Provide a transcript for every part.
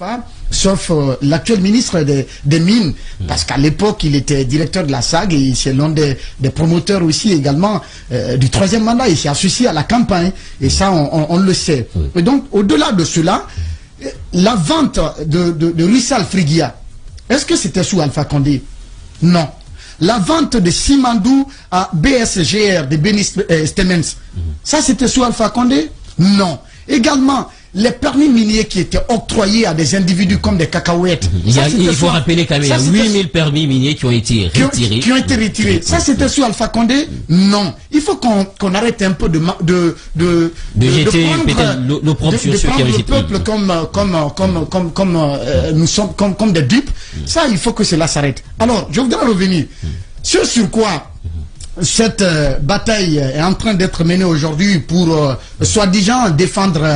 Alpha, sauf l'actuel ministre des Mines, parce qu'à l'époque, il était directeur de la SAG et c'est l'un des promoteurs aussi également du troisième mandat. Il s'est associé à la campagne et ça, on le sait. Et donc, au-delà de cela, la vente de Rissal Frigia, est-ce que c'était sous Alpha Condé? Non. La vente de Simandou à BSGR, de Béni Stemens, ça c'était sous Alpha Condé? Non. Également, les permis miniers qui étaient octroyés à des individus comme des cacahuètes. Il faut rappeler quand même, il y a 8000 permis miniers qui ont été retirés. Qui ont été retirés. Ça c'était sous Alpha Condé? Non. Il faut qu'on arrête un peu de jeter peut-être l'opprobre sur ceux qui ont été peuple nous sommes comme des dupes. Ça, il faut que cela s'arrête. Alors, je voudrais revenir sur quoi cette bataille est en train d'être menée aujourd'hui pour soi-disant défendre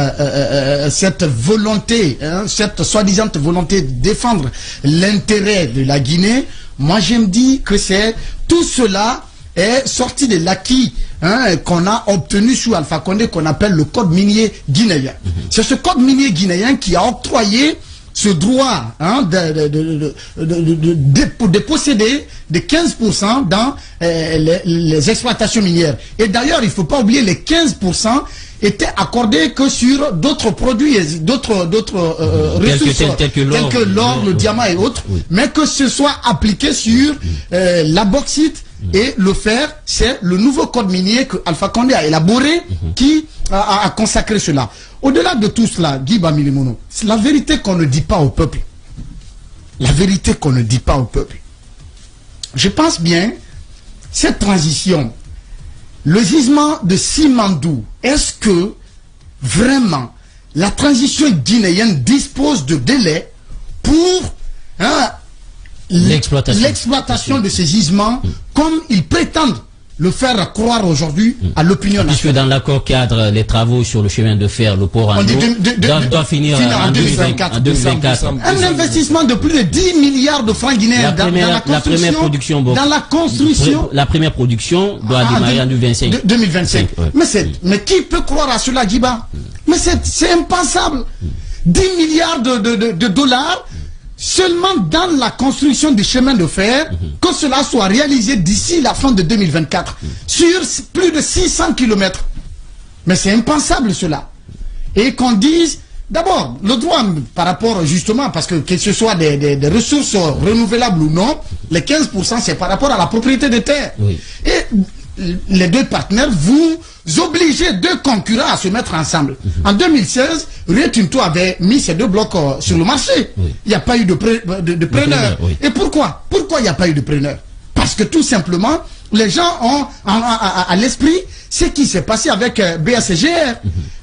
cette volonté, cette soi-disant volonté de défendre l'intérêt de la Guinée. Moi, je me dis que c'est tout cela est sorti de l'acquis qu'on a obtenu sous Alpha Condé, qu'on appelle le code minier guinéen. C'est ce code minier guinéen qui a octroyé ce droit de posséder de 15% dans les exploitations minières. Et d'ailleurs, il ne faut pas oublier, les 15% étaient accordés que sur d'autres produits, d'autres ressources, tels que l'or, le diamant et autres, mais que ce soit appliqué sur la bauxite et le fer. C'est le nouveau code minier que Alpha Condé a élaboré qui a consacré cela. Au-delà de tout cela, Guy Bamilimono, c'est la vérité qu'on ne dit pas au peuple. La vérité qu'on ne dit pas au peuple. Je pense bien, cette transition, le gisement de Simandou, est-ce que vraiment la transition guinéenne dispose de délai pour l'exploitation de ces gisements comme ils prétendent le faire croire aujourd'hui à l'opinion nationale? Puisque dans l'accord cadre, les travaux sur le chemin de fer, le port en eau, doivent finir en 2024. Un investissement de plus de 10 milliards de francs guinéens dans la construction. La première production doit démarrer en 2025. Mais qui peut croire à cela, Djiba? Mais c'est impensable. 10 milliards de dollars seulement dans la construction du chemin de fer, que cela soit réalisé d'ici la fin de 2024, sur plus de 600 km. Mais c'est impensable cela. Et qu'on dise, d'abord, le droit par rapport justement, parce que ce soit des ressources renouvelables ou non, les 15% c'est par rapport à la propriété des terres. Et les deux partenaires, vous obligez deux concurrents à se mettre ensemble. En 2016, Rio Tinto avait mis ces deux blocs sur le marché. Il n'y a pas eu de preneur. Et pourquoi? Pourquoi il n'y a pas eu de preneur? Parce que tout simplement, les gens ont à l'esprit ce qui s'est passé avec BSGR.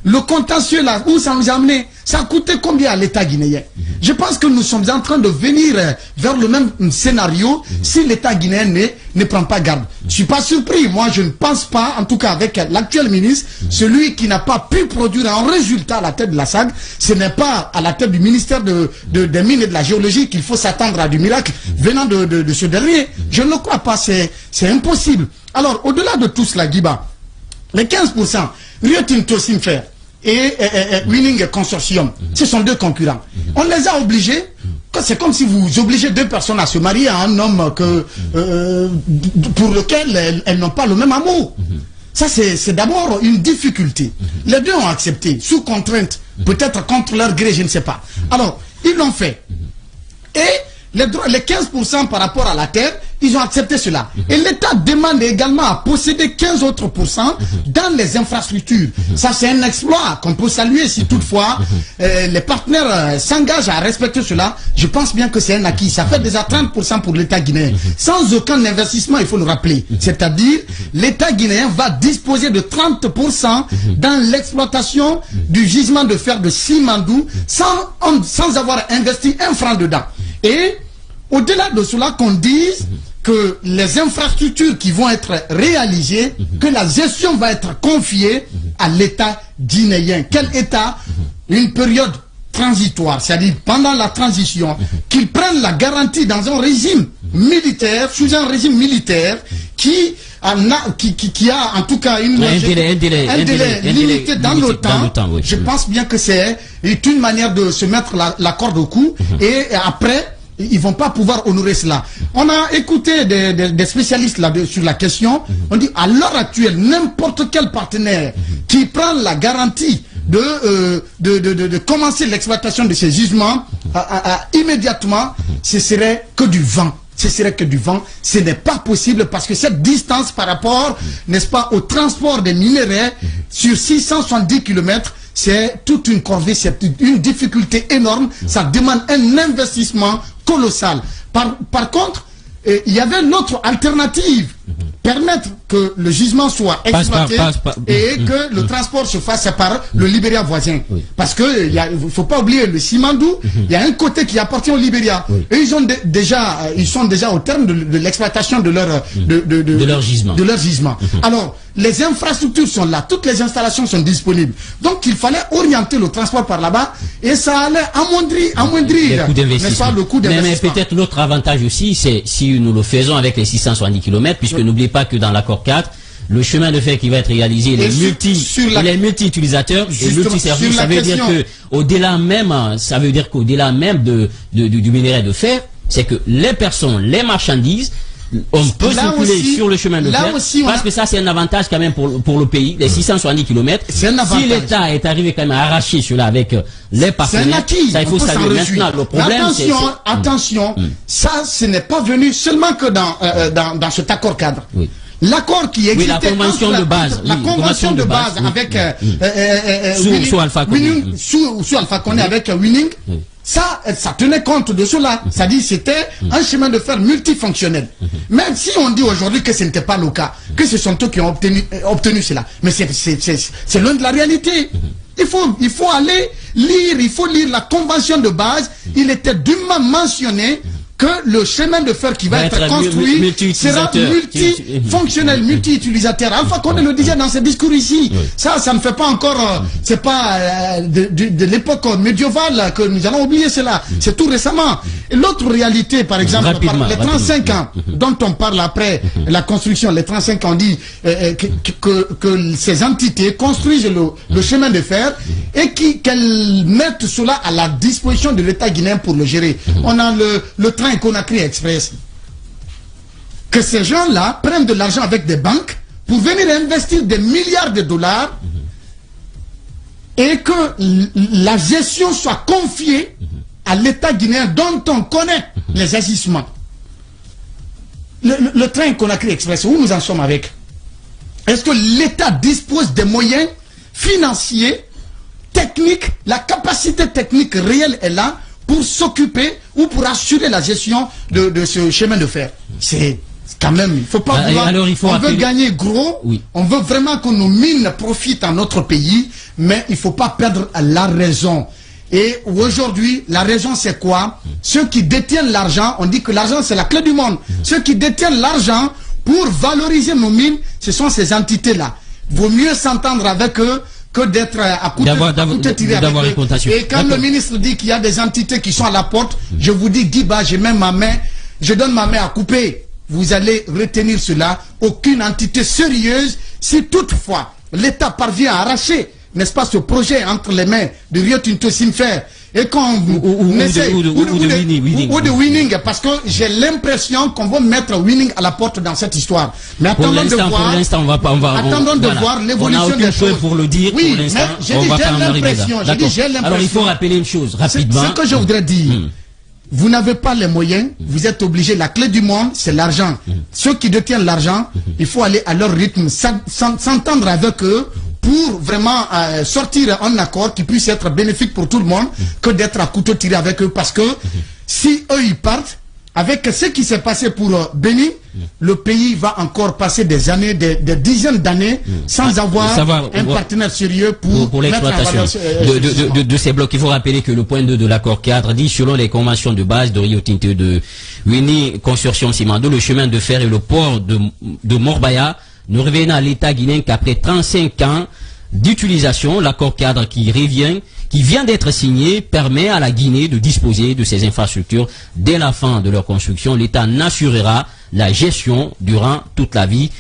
Le contentieux là, où ça nous a amené? Ça a coûté combien à l'État guinéen? Je pense que nous sommes en train de venir vers le même scénario si l'État guinéen ne prend pas garde. Je ne suis pas surpris. Moi, je ne pense pas, en tout cas avec l'actuel ministre, celui qui n'a pas pu produire un résultat à la tête de la SAG, ce n'est pas à la tête du ministère des Mines et de la Géologie qu'il faut s'attendre à du miracle venant de ce dernier. Je ne le crois pas, c'est impossible. Alors, au-delà de tout cela, Guiba, les 15%, Rio Tinto Simfer et Winning Consortium, ce sont deux concurrents. On les a obligés, c'est comme si vous obligez deux personnes à se marier à un homme pour lequel elles n'ont pas le même amour. Ça, c'est d'abord une difficulté. Les deux ont accepté, sous contrainte, peut-être contre leur gré, je ne sais pas. Alors, ils l'ont fait. Et les 15% par rapport à la terre, ils ont accepté cela. Et l'État demande également à posséder 15 autres pourcents dans les infrastructures. Ça, c'est un exploit qu'on peut saluer si toutefois les partenaires s'engagent à respecter cela. Je pense bien que c'est un acquis. Ça fait déjà 30% pour l'État guinéen. Sans aucun investissement, il faut le rappeler. C'est-à-dire, l'État guinéen va disposer de 30% dans l'exploitation du gisement de fer de Simandou sans avoir investi un franc dedans. Et au-delà de cela, qu'on dise que les infrastructures qui vont être réalisées, que la gestion va être confiée à l'État guinéen. Quel État? Une période transitoire, c'est-à-dire pendant la transition, qu'ils prennent la garantie dans un régime militaire, sous un régime militaire qui qui a en tout cas un délai limité dans le temps, oui. Je pense bien que c'est une manière de se mettre la corde au cou et après ils vont pas pouvoir honorer cela. On a écouté des spécialistes là sur la question. On dit à l'heure actuelle, n'importe quel partenaire qui prend la garantie de commencer l'exploitation de ces gisements immédiatement, ce serait que du vent. Ce serait que du vent. Ce n'est pas possible parce que cette distance par rapport, n'est-ce pas, au transport des minerais sur 670 km, c'est toute une corvée, c'est une difficulté énorme. Ça demande un investissement colossal. Par contre, il y avait l'autre alternative. Permettre que le gisement soit exploité et que le transport se fasse par le Libéria voisin. Parce que il faut pas oublier le Simandou, il y a un côté qui appartient au Libéria. Et ils sont déjà au terme de l'exploitation de leur gisement. Alors, les infrastructures sont là, toutes les installations sont disponibles. Donc, il fallait orienter le transport par là-bas et ça allait amoindrir le coût d'investissement. Mais peut-être l'autre avantage aussi, c'est si nous le faisons avec les 670 km, puisque n'oubliez pas que dans l'accord 4, le chemin de fer qui va être réalisé, il est multi-utilisateurs et multi-services. Ça veut dire que au-delà même, du minerai de fer, c'est que les personnes, les marchandises, on peut circuler sur le chemin de fer, parce que ça c'est un avantage quand même pour le pays, les 670 km. Si l'État est arrivé quand même à arracher cela avec les partenaires, ça il faut saluer. Maintenant le problème c'est... Attention, ça ce n'est pas venu seulement que dans cet accord cadre. L'accord qui existait, la convention de base, la convention de base avec sous Alpha Condé, sous Alpha Condé avec Winning, ça tenait compte de cela. Ça dit c'était un chemin de fer multifonctionnel. Même si on dit aujourd'hui que ce n'était pas le cas, que ce sont eux qui ont obtenu cela, mais c'est loin de la réalité. Il faut aller lire, il faut lire la convention de base. Il était dûment mentionné que le chemin de fer qui va être construit sera multifonctionnel, multi-utilisateur. Alpha Condé le disait dans ses discours ici. Ça ne fait pas encore, c'est pas de l'époque médiévale que nous allons oublier cela. C'est tout récemment. Et l'autre réalité, par exemple, les 35 ans dont on parle après la construction, les 35 ans, on dit que ces entités construisent le chemin de fer et qu'elles mettent cela à la disposition de l'État guinéen pour le gérer. On a le train Conakry Express. Que ces gens-là prennent de l'argent avec des banques pour venir investir des milliards de dollars et que la gestion soit confiée à l'État guinéen dont on connaît les agissements. Le train Conakry Express, où nous en sommes avec? Est-ce que l'État dispose des moyens financiers, techniques, la capacité technique réelle est là pour s'occuper ou pour assurer la gestion de ce chemin de fer? C'est quand même, il faut pas vouloir, on veut gagner gros, on veut vraiment que nos mines profitent à notre pays, mais il faut pas perdre la raison. Et aujourd'hui, la raison c'est quoi? Ceux qui détiennent l'argent, on dit que l'argent c'est la clé du monde. Ceux qui détiennent l'argent pour valoriser nos mines, ce sont ces entités-là. Vaut mieux s'entendre avec eux que d'être à côté tiré avec eux. Et quand le ministre dit qu'il y a des entités qui sont à la porte, je vous dis, Guiba, je donne ma main à couper. Vous allez retenir cela. Aucune entité sérieuse, si toutefois l'État parvient à arracher, n'est-ce pas, ce projet entre les mains de Rio Tinto Simfer et qu'on de Winning, parce que j'ai l'impression qu'on va mettre Winning à la porte dans cette histoire. Mais attendons de voir l'évolution des choses. Pour le dire, oui, mais j'ai l'impression. Alors il faut rappeler une chose rapidement. Ce que je voudrais dire. Vous n'avez pas les moyens, vous êtes obligé, la clé du monde, c'est l'argent. Ceux qui détiennent l'argent, il faut aller à leur rythme, s'entendre avec eux pour vraiment sortir un accord qui puisse être bénéfique pour tout le monde, que d'être à couteau tiré avec eux. Parce que si eux, ils partent, avec ce qui s'est passé pour Bénin, le pays va encore passer des années, des dizaines d'années, sans avoir un partenaire sérieux pour l'exploitation de ces blocs. Il faut rappeler que le point 2 de l'accord cadre dit, selon les conventions de base de Rio Tinto de Winning Consortium Simandou, le chemin de fer et le port de Morbaya ne reviennent à l'État guinéen qu'après 35 ans d'utilisation. L'accord cadre qui vient d'être signé permet à la Guinée de disposer de ces infrastructures dès la fin de leur construction. L'État n'assurera la gestion durant toute la vie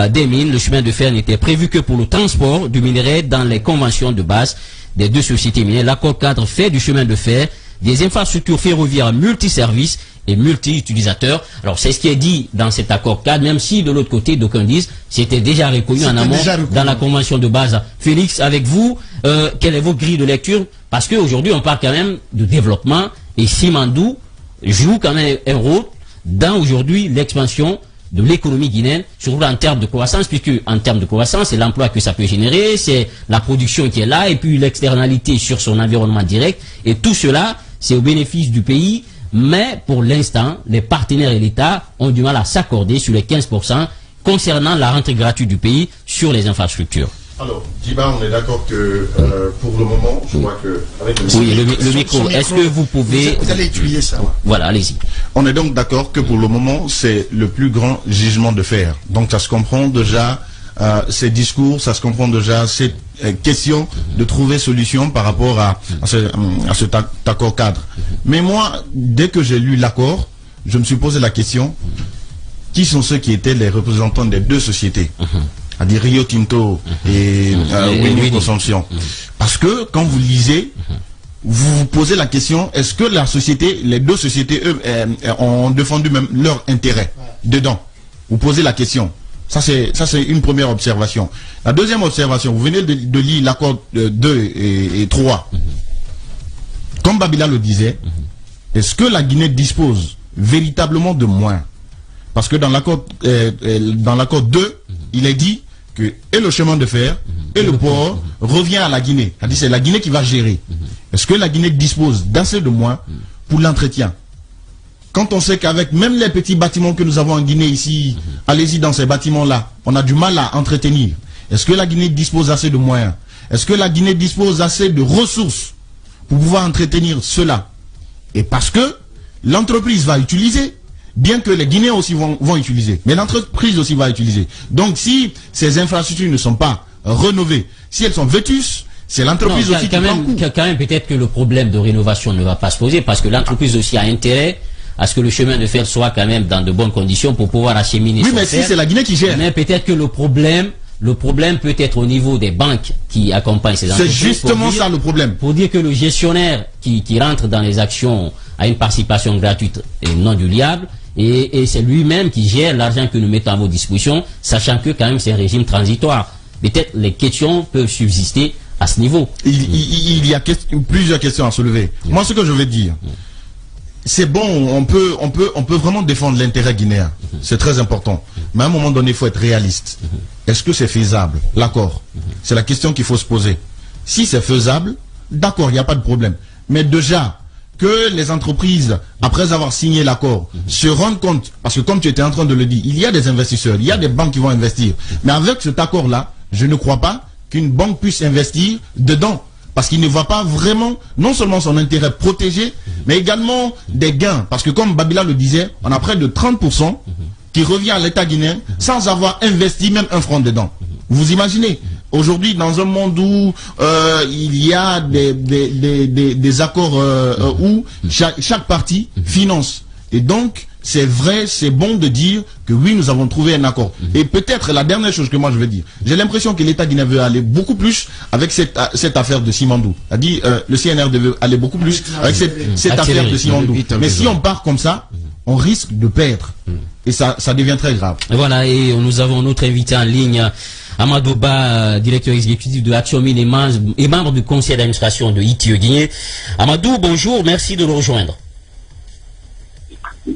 des mines. Le chemin de fer n'était prévu que pour le transport du minerai dans les conventions de base des deux sociétés minières. L'accord cadre fait du chemin de fer des infrastructures ferroviaires multiservices et multi-utilisateurs. Alors c'est ce qui est dit dans cet accord cadre, même si de l'autre côté, d'aucuns disent, c'était déjà reconnu en amont dans la convention de base. Félix, avec vous, quelle est votre grille de lecture? Parce qu'aujourd'hui, on parle quand même de développement et Simandou joue quand même un rôle dans aujourd'hui l'expansion de l'économie guinéenne, surtout en termes de croissance, puisque en termes de croissance, c'est l'emploi que ça peut générer, c'est la production qui est là, et puis l'externalité sur son environnement direct, et tout cela, c'est au bénéfice du pays, mais pour l'instant, les partenaires et l'État ont du mal à s'accorder sur les 15% concernant la rentrée gratuite du pays sur les infrastructures. Alors, Djiba, on est d'accord que pour le moment, je crois que... Avec le micro, est-ce que vous pouvez... Vous allez étudier ça. Ouais. Voilà, allez-y. On est donc d'accord que pour le moment, c'est le plus grand gisement de fer. Donc ça se comprend déjà, ces discours, ça se comprend déjà, cette question de trouver solution par rapport à cet accord cadre. Mais moi, dès que j'ai lu l'accord, je me suis posé la question, qui sont ceux qui étaient les représentants des deux sociétés à dire Rio Tinto et Winnie Consortium. Parce que quand vous lisez, vous vous posez la question, est-ce que la société, les deux sociétés, eux, ont défendu même leur intérêt dedans? Vous posez la question. Ça, c'est une première observation. La deuxième observation, vous venez de lire l'accord 2 et 3. Comme Babila le disait, est-ce que la Guinée dispose véritablement de moins? Parce que dans l'accord 2, il est dit que et le chemin de fer et le port revient à la Guinée. C'est-à-dire c'est la Guinée qui va gérer. Est-ce que la Guinée dispose d'assez de moins pour l'entretien? Quand on sait qu'avec même les petits bâtiments que nous avons en Guinée ici, allez-y dans ces bâtiments-là, on a du mal à entretenir. Est-ce que la Guinée dispose assez de moyens? Est-ce que la Guinée dispose assez de ressources pour pouvoir entretenir cela? Et parce que l'entreprise va utiliser, bien que les Guinéens aussi vont utiliser, mais l'entreprise aussi va utiliser. Donc si ces infrastructures ne sont pas rénovées, si elles sont vétustes, c'est l'entreprise aussi qui prend coup. Quand même, peut-être que le problème de rénovation ne va pas se poser, parce que l'entreprise aussi a intérêt à ce que le chemin de fer soit quand même dans de bonnes conditions pour pouvoir acheminer son fer. Oui, mais si c'est la Guinée qui gère. Mais peut-être que le problème peut être au niveau des banques qui accompagnent ces entreprises. C'est justement ça le problème. Pour dire que le gestionnaire qui rentre dans les actions a une participation gratuite et non diluable, et c'est lui-même qui gère l'argent que nous mettons à vos dispositions, sachant que quand même c'est un régime transitoire. Peut-être les questions peuvent subsister à ce niveau. Il y a plusieurs questions à soulever. Moi, ce que je veux dire, c'est bon, on peut vraiment défendre l'intérêt guinéen. C'est très important. Mais à un moment donné, il faut être réaliste. Est-ce que c'est faisable? L'accord. C'est la question qu'il faut se poser. Si c'est faisable, d'accord, il n'y a pas de problème. Mais déjà, que les entreprises, après avoir signé l'accord, se rendent compte, parce que comme tu étais en train de le dire, il y a des investisseurs, il y a des banques qui vont investir. Mais avec cet accord-là, je ne crois pas qu'une banque puisse investir dedans. Parce qu'il ne voit pas vraiment, non seulement son intérêt protégé, mais également des gains. Parce que comme Babila le disait, on a près de 30% qui revient à l'État guinéen sans avoir investi même un franc dedans. Vous imaginez, aujourd'hui, dans un monde où il y a des accords où chaque partie finance. Et donc, c'est vrai, c'est bon de dire que oui, nous avons trouvé un accord. Et peut-être la dernière chose que moi je veux dire, j'ai l'impression que l'État guinéen veut aller beaucoup plus avec cette affaire de Simandou. C'est-à-dire, le CNR devait aller beaucoup plus avec cette affaire de Simandou. Mais si on part comme ça, on risque de perdre. Et ça devient très grave. Et voilà, et nous avons notre invité en ligne, Amadou Ba, directeur exécutif de Action Mine et membre du conseil d'administration de ITIE Guinée. Amadou, bonjour, merci de nous rejoindre.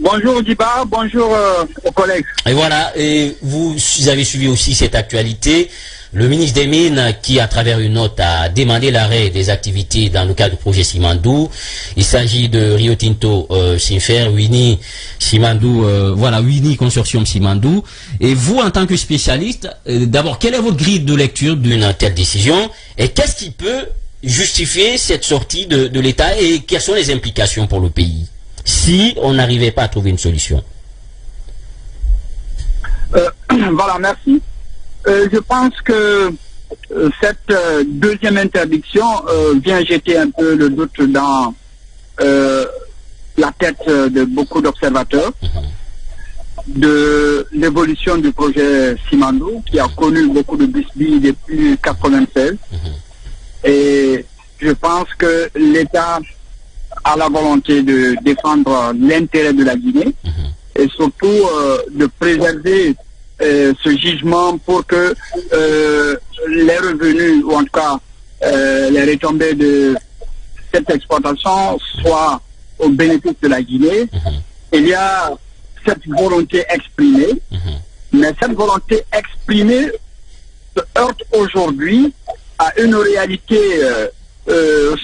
Bonjour Djiba, bonjour aux collègues. Et voilà, et vous avez suivi aussi cette actualité. Le ministre des Mines qui, à travers une note, a demandé l'arrêt des activités dans le cadre du projet Simandou. Il s'agit de Rio Tinto Simfer, Winnie Simandou, voilà, Winnie Consortium Simandou. Et vous, en tant que spécialiste, d'abord, quelle est votre grille de lecture d'une telle décision? Et qu'est-ce qui peut justifier cette sortie de l'État et quelles sont les implications pour le pays si on n'arrivait pas à trouver une solution? Voilà, merci. Je pense que cette deuxième interdiction vient jeter un peu le doute dans la tête de beaucoup d'observateurs. de l'évolution du projet Simandou, qui a connu beaucoup de bisbilles depuis 1996. Et je pense que l'État a la volonté de défendre l'intérêt de la Guinée et surtout de préserver ce gisement pour que les revenus, ou en tout cas les retombées de cette exploitation soient au bénéfice de la Guinée. Il y a cette volonté exprimée, mais cette volonté exprimée se heurte aujourd'hui à une réalité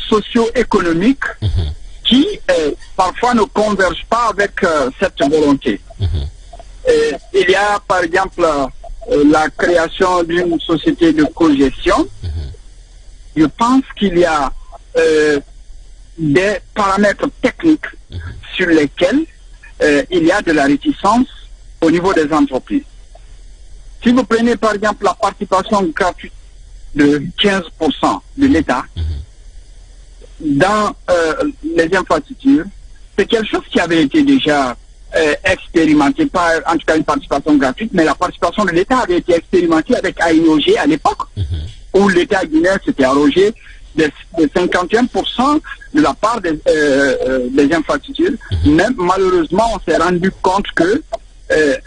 socio-économique qui parfois ne converge pas avec cette volonté. Il y a par exemple la création d'une société de cogestion. Je pense qu'il y a des paramètres techniques sur lesquels il y a de la réticence au niveau des entreprises. Si vous prenez par exemple la participation gratuite de 15% de l'État dans les infrastructures, c'est quelque chose qui avait été déjà expérimenté, pas en tout cas une participation gratuite, mais la participation de l'État avait été expérimentée avec AIOG à l'époque, où l'État guinéen s'était arrogé de 51% de la part des infrastructures. Même malheureusement, on s'est rendu compte que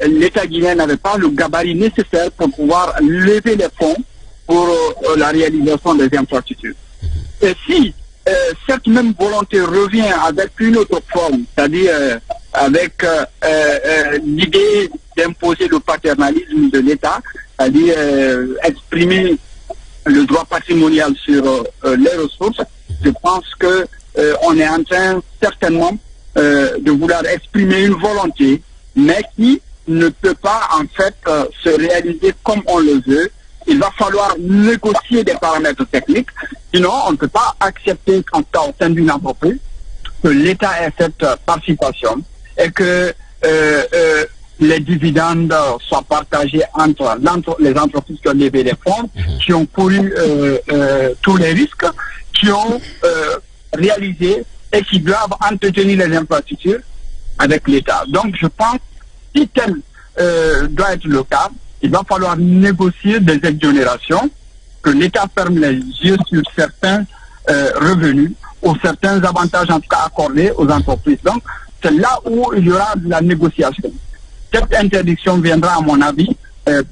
l'État guinéen n'avait pas le gabarit nécessaire pour pouvoir lever les fonds pour la réalisation des infrastructures. Et si cette même volonté revient avec une autre forme, c'est-à-dire avec l'idée d'imposer le paternalisme de l'État, c'est-à-dire exprimer le droit patrimonial sur les ressources, je pense que on est en train certainement de vouloir exprimer une volonté, mais qui ne peut pas en fait se réaliser comme on le veut. Il va falloir négocier des paramètres techniques, sinon on ne peut pas accepter qu'en au sein d'une entreprise que l'État ait cette participation et que les dividendes soient partagés entre les entreprises qui ont levé les fonds, qui ont couru tous les risques, qui ont réalisé et qui doivent entretenir les infrastructures avec l'État. Donc je pense, si tel doit être le cas, il va falloir négocier des exonérations, que l'État ferme les yeux sur certains revenus ou certains avantages en tout cas accordés aux entreprises. Donc c'est là où il y aura de la négociation. Cette interdiction viendra, à mon avis,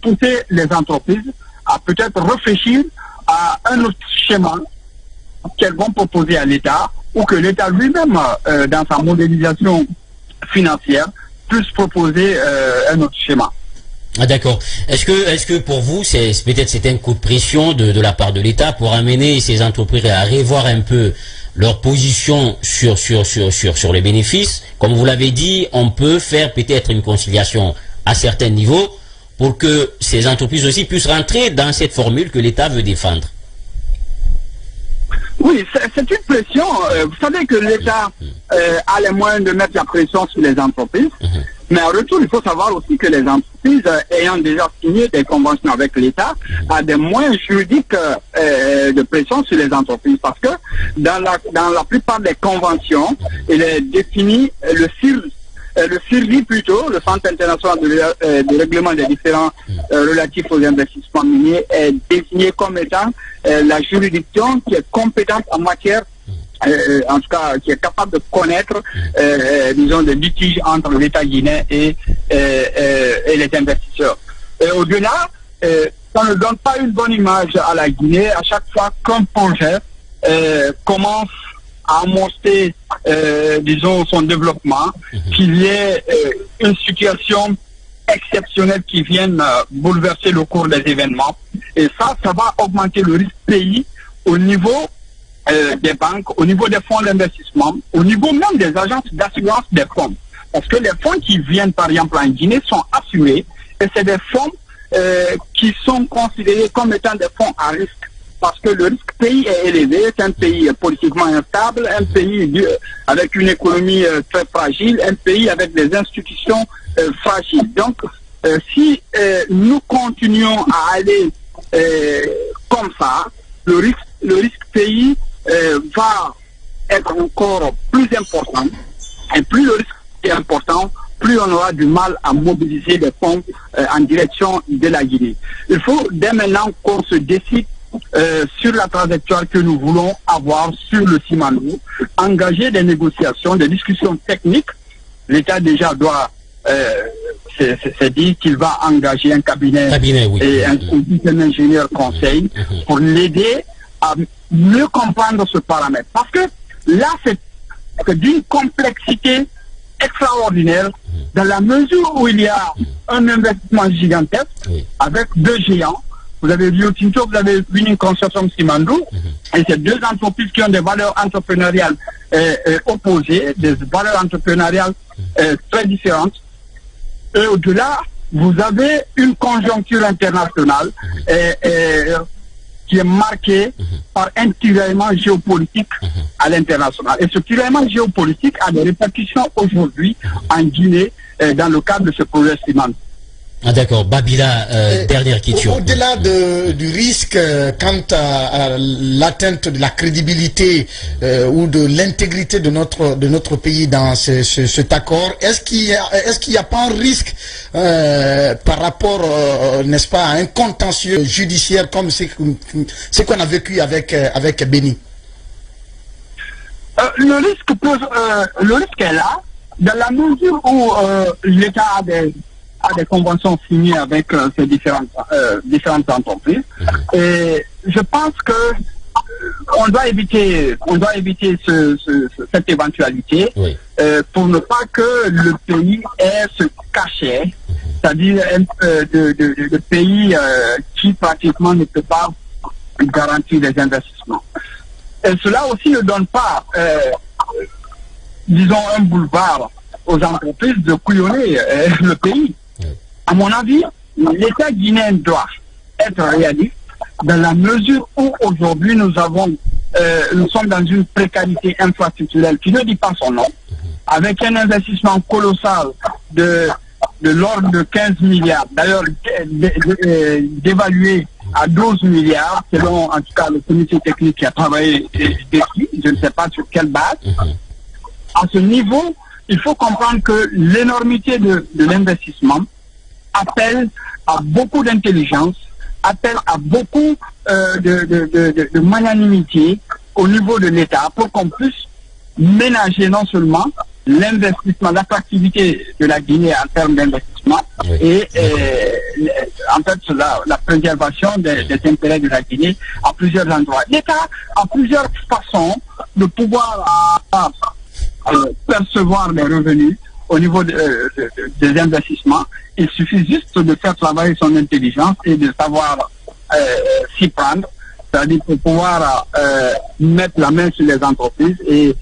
pousser les entreprises à peut-être réfléchir à un autre schéma qu'elles vont proposer à l'État, ou que l'État lui-même, dans sa modélisation financière, puisse proposer un autre schéma. Ah, d'accord. Est-ce que pour vous, c'est un coup de pression de la part de l'État pour amener ces entreprises à revoir un peu leur position sur les bénéfices? Comme vous l'avez dit, on peut faire peut-être une conciliation à certains niveaux pour que ces entreprises aussi puissent rentrer dans cette formule que l'État veut défendre. Oui, c'est une pression. Vous savez que l'État a les moyens de mettre la pression sur les entreprises. Mais en retour, il faut savoir aussi que les entreprises ayant déjà signé des conventions avec l'État ont des moyens juridiques de pression sur les entreprises. Parce que dans la plupart des conventions, il est défini le CIRLI plutôt, le Centre international de règlement des différends relatifs aux investissements miniers, est désigné comme étant la juridiction qui est compétente en matière, en tout cas qui est capable de connaître, disons, des litiges entre l'État guinéen et les investisseurs. Et au-delà, ça ne donne pas une bonne image à la Guinée à chaque fois qu'un projet commence à amorcer, disons, son développement, qu'il y ait une situation exceptionnelle qui vienne bouleverser le cours des événements. Et ça va augmenter le risque pays au niveau des banques, au niveau des fonds d'investissement, au niveau même des agences d'assurance des fonds. Parce que les fonds qui viennent, par exemple, en Guinée sont assurés, et c'est des fonds qui sont considérés comme étant des fonds à risque. Parce que le risque pays est élevé, c'est un pays politiquement instable, un pays avec une économie très fragile, un pays avec des institutions fragiles. Donc, si nous continuons à aller comme ça, le risque pays va être encore plus important. Et plus le risque est important, plus on aura du mal à mobiliser les fonds en direction de la Guinée. Il faut dès maintenant qu'on se décide sur la trajectoire que nous voulons avoir sur le Simandou, engager des négociations, des discussions techniques. L'État déjà doit c'est dit qu'il va engager un cabinet oui. et un ingénieur conseil pour l'aider à mieux comprendre ce paramètre. Parce que là, c'est d'une complexité extraordinaire dans la mesure où il y a un investissement gigantesque avec deux géants. Vous avez Rio Tinto, vous avez Winning Consortium Simandou, et c'est deux entreprises qui ont des valeurs entrepreneuriales opposées, des valeurs entrepreneuriales très différentes. Et au-delà, vous avez une conjoncture internationale qui est marquée par un tiraillement géopolitique à l'international. Et ce tiraillement géopolitique a des répercussions aujourd'hui en Guinée dans le cadre de ce projet Simandou. Ah d'accord, Babila, dernière question. Au-delà du risque quant à l'atteinte de la crédibilité ou de l'intégrité de notre pays dans cet accord, est-ce qu'il n'y a pas un risque par rapport, n'est-ce pas, à un contentieux judiciaire comme ce qu'on a vécu avec Béni? Le risque est là, dans la mesure où l'État a des conventions signées avec ces différentes entreprises. Et je pense que on doit éviter cette éventualité pour ne pas que le pays ait ce cachet, c'est-à-dire de pays qui pratiquement ne peut pas garantir les investissements. Et cela aussi ne donne pas, disons, un boulevard aux entreprises de couillonner le pays. À mon avis, l'État guinéen doit être réaliste dans la mesure où aujourd'hui nous sommes dans une précarité infrastructurelle qui ne dit pas son nom, avec un investissement colossal de l'ordre de 15 milliards, d'ailleurs d'évaluer à 12 milliards, selon en tout cas le comité technique qui a travaillé dessus, je ne sais pas sur quelle base. À ce niveau, il faut comprendre que l'énormité de l'investissement appelle à beaucoup d'intelligence, appelle à beaucoup de magnanimité au niveau de l'État pour qu'on puisse ménager non seulement l'investissement, l'attractivité de la Guinée en termes d'investissement et en fait la préservation des intérêts de la Guinée à plusieurs endroits. L'État a plusieurs façons de pouvoir percevoir les revenus au niveau des investissements. Il suffit juste de faire travailler son intelligence et de savoir s'y prendre, c'est-à-dire pour pouvoir mettre la main sur les entreprises et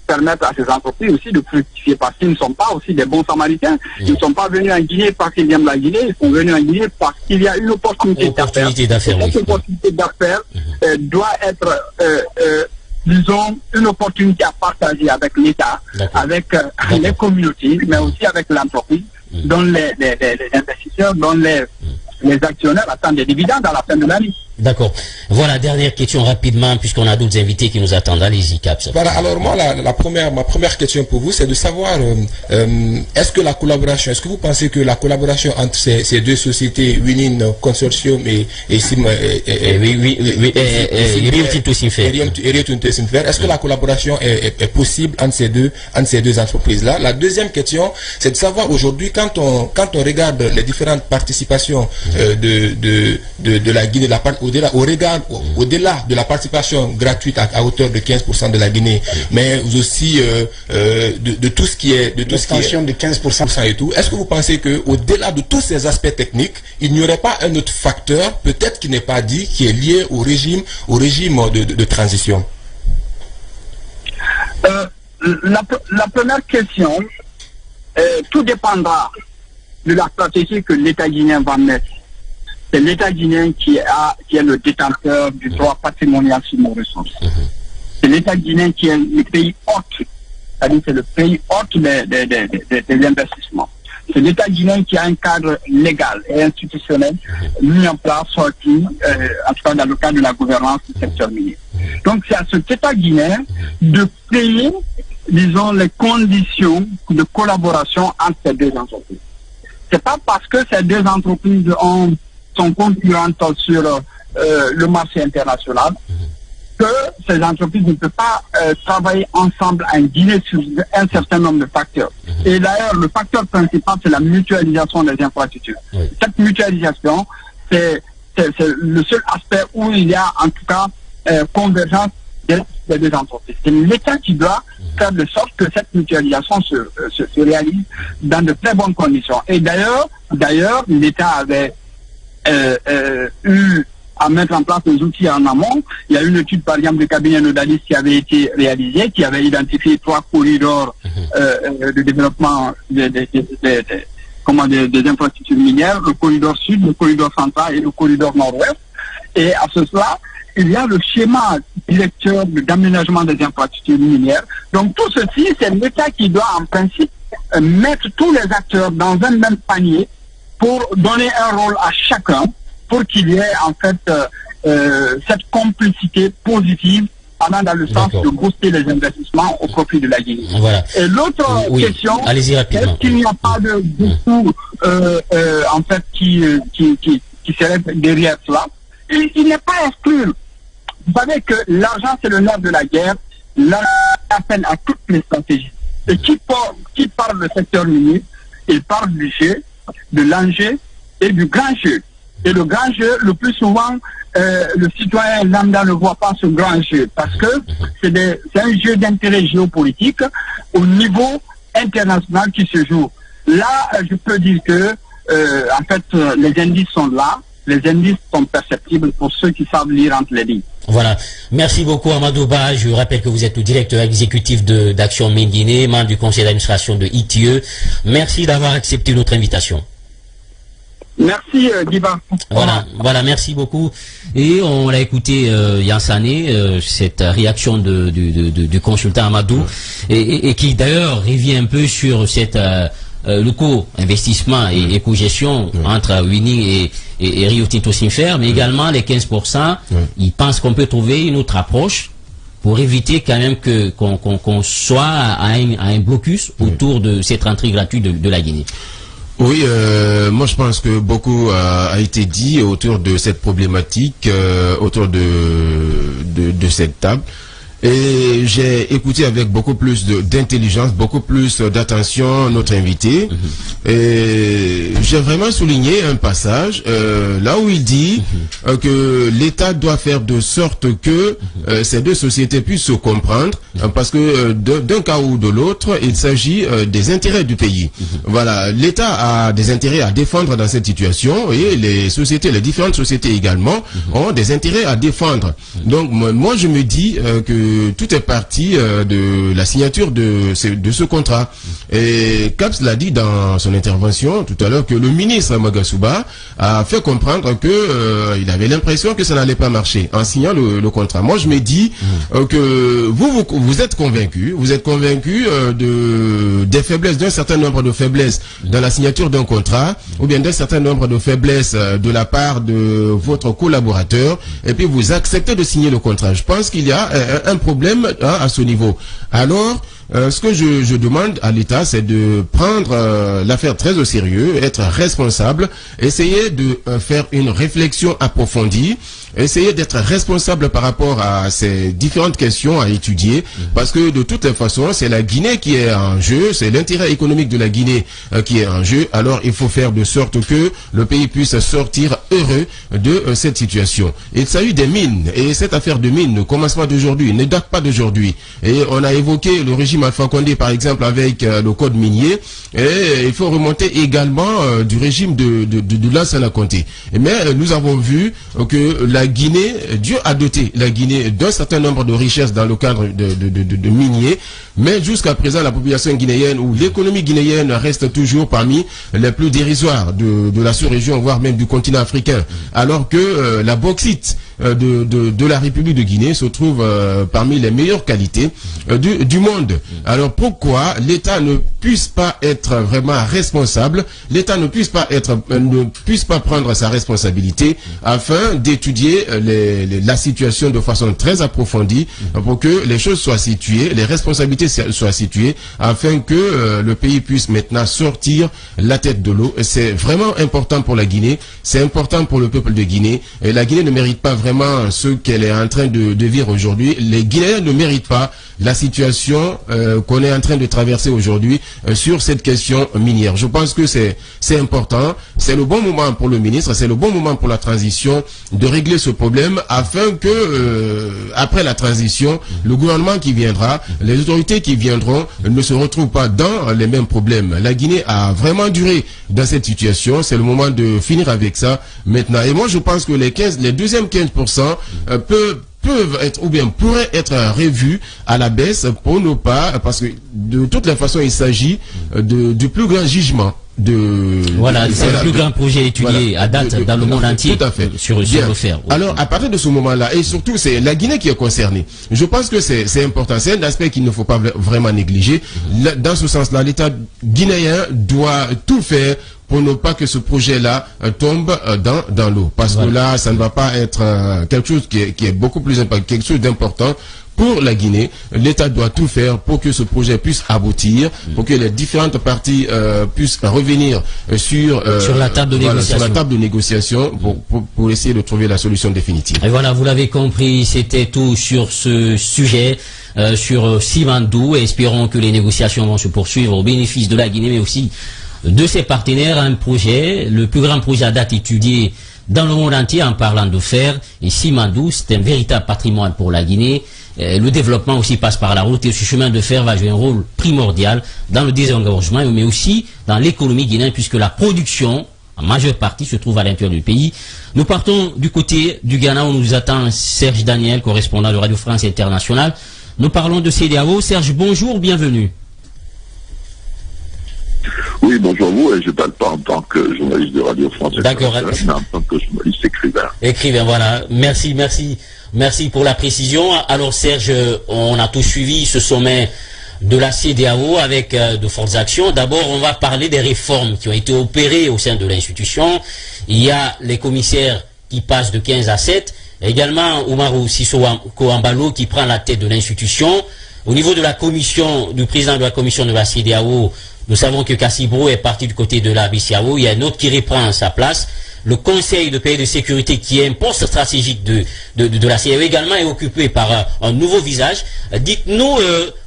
permettre à ces entreprises aussi de fructifier, parce qu'ils ne sont pas aussi des bons samaritains. Ils ne sont pas venus en Guinée parce qu'ils aiment la Guinée, ils sont venus en Guinée parce qu'il y a une opportunité d'affaires. Cette opportunité d'affaires doit être disons, une opportunité à partager avec l'État, avec les communautés, mais aussi avec l'entreprise, dont les investisseurs, dont les actionnaires attendent des dividendes à la fin de l'année. D'accord. Voilà, dernière question rapidement, puisqu'on a d'autres invités qui nous attendent. Allez-y, Caps. Voilà, alors moi, ma première question pour vous, c'est de savoir, est-ce que vous pensez que la collaboration entre ces deux sociétés, Winning Consortium et Rio Tinto Simfer, est-ce que la collaboration est possible entre ces deux entreprises-là? La deuxième question, c'est de savoir aujourd'hui, quand on regarde les différentes participations de la Guinée, au-delà de la participation gratuite à hauteur de 15% de la Guinée, mais aussi de tout ce qui est de 15% et tout. Est-ce que vous pensez que au-delà de tous ces aspects techniques, il n'y aurait pas un autre facteur, peut-être qui n'est pas dit, qui est lié au régime de transition? La première question, tout dépendra de la stratégie que l'État guinéen va mettre. C'est l'État guinéen qui est le détenteur du droit patrimonial sur nos ressources. C'est l'État guinéen qui est le pays hôte, c'est-à-dire c'est le pays hôte des investissements. C'est l'État guinéen qui a un cadre légal et institutionnel mis en place, sorti, en tout cas dans le cadre de la gouvernance du secteur minier. Donc c'est à cet État guinéen de payer disons, les conditions de collaboration entre ces deux entreprises. C'est pas parce que ces deux entreprises sont concurrentes sur le marché international que ces entreprises ne peuvent pas travailler ensemble en Guinée sur un certain nombre de facteurs. Et d'ailleurs, le facteur principal, c'est la mutualisation des infrastructures. Cette mutualisation, c'est le seul aspect où il y a en tout cas convergence des deux entreprises. C'est l'État qui doit faire de sorte que cette mutualisation se réalise dans de très bonnes conditions. Et d'ailleurs, l'État avait eu à mettre en place des outils en amont. Il y a une étude, par exemple, du cabinet Nodalys qui avait été réalisée, qui avait identifié 3 corridors de développement des infrastructures minières, le corridor sud, le corridor central et le corridor nord-ouest. Et à cela, il y a le schéma directeur d'aménagement des infrastructures minières. Donc tout ceci, c'est l'État qui doit en principe mettre tous les acteurs dans un même panier pour donner un rôle à chacun, pour qu'il y ait en fait cette complicité positive allant dans le sens de booster les investissements au profit de la Guinée. Voilà. Et l'autre question, est-ce qu'il n'y a pas de beaucoup en fait qui serait derrière cela? Il n'est pas exclu. Vous savez que l'argent, c'est le nerf de la guerre. L'argent appelle à toutes les stratégies. Et qui parle du secteur minier, il parle du jeu, de l'enjeu et du grand jeu. Et le grand jeu, le plus souvent, le citoyen lambda ne voit pas ce grand jeu parce que c'est un jeu d'intérêt géopolitique au niveau international qui se joue. Là, je peux dire que, en fait, les indices sont là. Les indices sont perceptibles pour ceux qui savent lire entre les lignes. Voilà. Merci beaucoup, Amadou Ba. Je rappelle que vous êtes le directeur exécutif d'Action Mine Guinée, membre du conseil d'administration de ITIE. Merci d'avoir accepté notre invitation. Merci, Diba. Voilà, merci beaucoup. Et on l'a écouté, Yansané, cette réaction du consultant Amadou, et qui d'ailleurs revient un peu sur cette le co-investissement et co-gestion entre Winning et Rio Tinto Sinfer, mais également les 15%, ils pensent qu'on peut trouver une autre approche pour éviter quand même qu'on soit à un blocus autour de cette rentrée gratuite de la Guinée. Oui, moi je pense que beaucoup a été dit autour de cette problématique, autour de cette table. Et j'ai écouté avec beaucoup plus d'intelligence, beaucoup plus d'attention notre invité. Et j'ai vraiment souligné un passage là où il dit que l'État doit faire de sorte que ces deux sociétés puissent se comprendre, parce que d'un cas ou de l'autre, il s'agit des intérêts du pays. Voilà, l'État a des intérêts à défendre dans cette situation et les différentes sociétés également ont des intérêts à défendre. Donc moi je me dis que tout est parti de la signature de ce contrat. Et Caps l'a dit dans son intervention tout à l'heure que le ministre Magasuba a fait comprendre que il avait l'impression que ça n'allait pas marcher en signant le contrat. Moi je me dis que vous êtes convaincus, des faiblesses, d'un certain nombre de faiblesses dans la signature d'un contrat, ou bien d'un certain nombre de faiblesses de la part de votre collaborateur, et puis vous acceptez de signer le contrat. Je pense qu'il y a un problème à ce niveau. Alors, ce que je demande à l'État, c'est de prendre l'affaire très au sérieux, être responsable, essayer de faire une réflexion approfondie, essayer d'être responsable par rapport à ces différentes questions à étudier, parce que de toutes les façons, c'est la Guinée qui est en jeu, c'est l'intérêt économique de la Guinée qui est en jeu. Alors, il faut faire de sorte que le pays puisse sortir heureux de cette situation. Il s'agit des mines, et cette affaire de mines ne commence pas d'aujourd'hui, ne date pas d'aujourd'hui. Et on a évoqué le régime Alpha Condé, par exemple, avec le code minier, et il faut remonter également du régime de Lansana Conté. Mais nous avons vu que la Guinée, Dieu a doté la Guinée d'un certain nombre de richesses dans le cadre de miniers, mais jusqu'à présent, la population guinéenne ou l'économie guinéenne reste toujours parmi les plus dérisoires de la sous-région, voire même du continent africain, alors que la bauxite de la République de Guinée se trouve parmi les meilleures qualités du monde. Alors pourquoi l'État ne puisse pas être vraiment responsable, l'État ne puisse pas prendre sa responsabilité afin d'étudier la situation de façon très approfondie pour que les choses soient situées, les responsabilités soient situées afin que le pays puisse maintenant sortir la tête de l'eau. C'est vraiment important pour la Guinée, c'est important pour le peuple de Guinée. Et la Guinée ne mérite pas vraiment ce qu'elle est en train de vivre aujourd'hui. Les Guinéens ne méritent pas la situation qu'on est en train de traverser aujourd'hui sur cette question minière. Je pense que c'est important, c'est le bon moment pour le ministre, c'est le bon moment pour la transition de régler ce problème afin que après la transition, le gouvernement qui viendra, les autorités qui viendront ne se retrouvent pas dans les mêmes problèmes. La Guinée a vraiment duré dans cette situation, c'est le moment de finir avec ça maintenant. Et moi je pense que les deuxièmes 15% peuvent être ou bien pourraient être revus à la baisse pour ne pas, parce que de toutes les façons il s'agit du plus grand jugement voilà, c'est le plus grand projet étudié à date dans le monde entier. Tout à fait. Sur le fer. Alors, à partir de ce moment-là, et surtout, c'est la Guinée qui est concernée. Je pense que c'est important. C'est un aspect qu'il ne faut pas vraiment négliger. Dans ce sens-là, l'État guinéen doit tout faire pour ne pas que ce projet-là tombe dans l'eau. Parce que là, ça ne va pas être quelque chose qui est beaucoup plus important, quelque chose d'important. Pour la Guinée, l'État doit tout faire pour que ce projet puisse aboutir, pour que les différentes parties puissent revenir sur la table de négociation, sur la table de négociation pour essayer de trouver la solution définitive. Et voilà, vous l'avez compris, c'était tout sur ce sujet, sur Simandou. Espérons que les négociations vont se poursuivre au bénéfice de la Guinée, mais aussi de ses partenaires. Un projet, le plus grand projet à date étudié dans le monde entier en parlant de fer. Et Simandou, c'est un véritable patrimoine pour la Guinée. Le développement aussi passe par la route et ce chemin de fer va jouer un rôle primordial dans le désengorgement, mais aussi dans l'économie guinéenne, puisque la production, en majeure partie, se trouve à l'intérieur du pays. Nous partons du côté du Ghana où nous attend Serge Daniel, correspondant de Radio France Internationale. Nous parlons de CEDEAO. Serge, bonjour, bienvenue. Oui, bonjour vous, et je ne parle pas en tant que journaliste de Radio France Internationale, mais en tant que journaliste écrivain. Écrivain, voilà. Merci pour la précision. Alors Serge, on a tout suivi ce sommet de la CEDEAO avec de fortes actions. D'abord, on va parler des réformes qui ont été opérées au sein de l'institution. Il y a les commissaires qui passent de 15 à 7. Également, Oumarou Sissoko Embalo qui prend la tête de l'institution. Au niveau de la commission, du président de la commission de la CEDEAO, nous savons que Kassibro est parti du côté de la BCAO. Il y a un autre qui reprend sa place. Le Conseil de paix de sécurité, qui est un poste stratégique de la CEDEAO, également est occupé par un nouveau visage. Dites-nous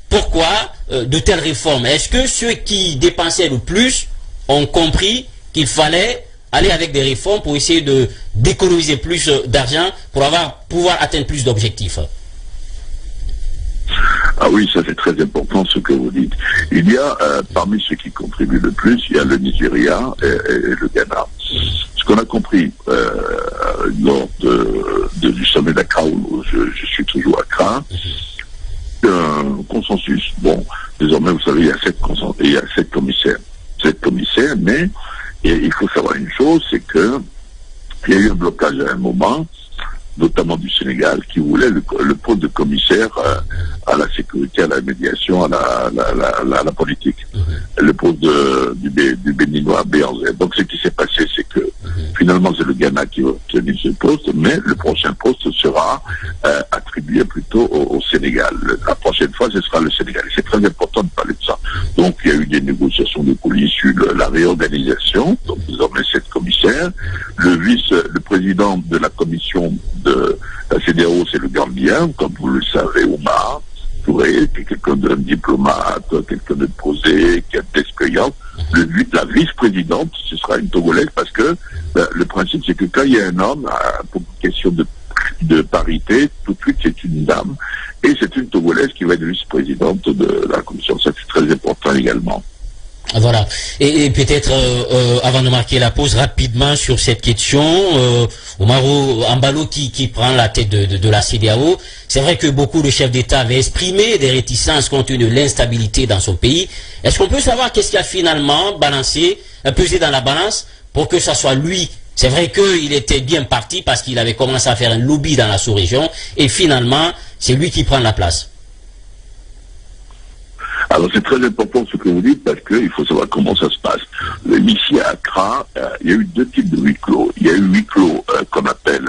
pourquoi de telles réformes. Est-ce que ceux qui dépensaient le plus ont compris qu'il fallait aller avec des réformes pour essayer d'économiser plus d'argent pour pouvoir atteindre plus d'objectifs? Ah oui, ça c'est très important ce que vous dites. Il y a, parmi ceux qui contribuent le plus, il y a le Nigeria et le Ghana. Ce qu'on a compris lors du sommet d'Accra, où je suis toujours à Accra, un consensus. Bon, désormais, vous savez, il y a 7 commissaires. 7 commissaires, mais il faut savoir une chose, c'est que il y a eu un blocage à un moment, notamment du Sénégal, qui voulait le poste de commissaire à la sécurité, à la médiation, à la politique. Le poste du Béninois Béanzé. Donc ce qui s'est passé, c'est que finalement c'est le Ghana qui va obtenir ce poste, mais le prochain poste sera attribué plutôt au Sénégal. La prochaine fois, ce sera le Sénégal. Et c'est très important de parler de ça. Donc il y a eu des négociations de coulisses sur la réorganisation. Donc désormais 7 commissaires. Le président de la commission de la CEDEAO, c'est le Gambien, comme vous le savez, Oumar Touré, qui est quelqu'un d'un diplomate, quelqu'un de posé, qui a d'expérience. La vice-présidente, ce sera une Togolaise, parce que le principe, c'est que quand il y a un homme, pour une question de parité, tout de suite, c'est une dame. Et c'est une Togolaise qui va être vice-présidente de la commission. Ça, c'est très important également. Voilà. Et peut-être, avant de marquer la pause, rapidement sur cette question, Oumarou Embalo qui prend la tête de la CEDEAO, c'est vrai que beaucoup de chefs d'État avaient exprimé des réticences compte tenu de l'instabilité dans son pays. Est-ce qu'on peut savoir qu'est-ce qui a finalement pesé dans la balance pour que ça soit lui C'est vrai qu'il était bien parti parce qu'il avait commencé à faire un lobby dans la sous-région et finalement, c'est lui qui prend la place. Alors c'est très important ce que vous dites parce qu'il faut savoir comment ça se passe. Ici à Accra, il y a eu deux types de huis clos. Il y a eu huis clos qu'on appelle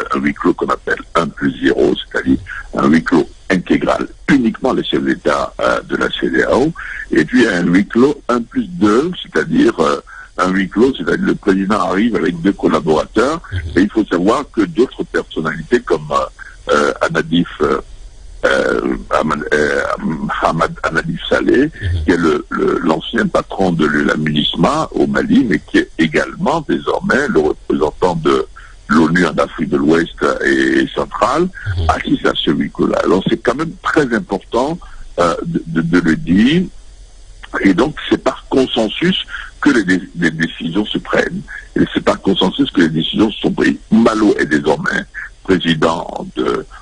1+0, c'est-à-dire un huis clos intégral, uniquement les chefs d'État de la CEDEAO, et puis un huis clos 1+2, c'est-à-dire un huis clos, c'est-à-dire le président arrive avec 2 collaborateurs, et il faut savoir que d'autres personnalités comme Anadif Anadif Saleh, qui est l'ancien patron de l'UNAMINISMA au Mali, mais qui est également désormais le représentant de l'ONU en Afrique de l'Ouest et centrale, assiste à ce huis clos-là. Alors c'est quand même très important de le dire, et donc c'est par consensus que les décisions se prennent, et c'est par consensus que les décisions sont prises. Malo est désormais président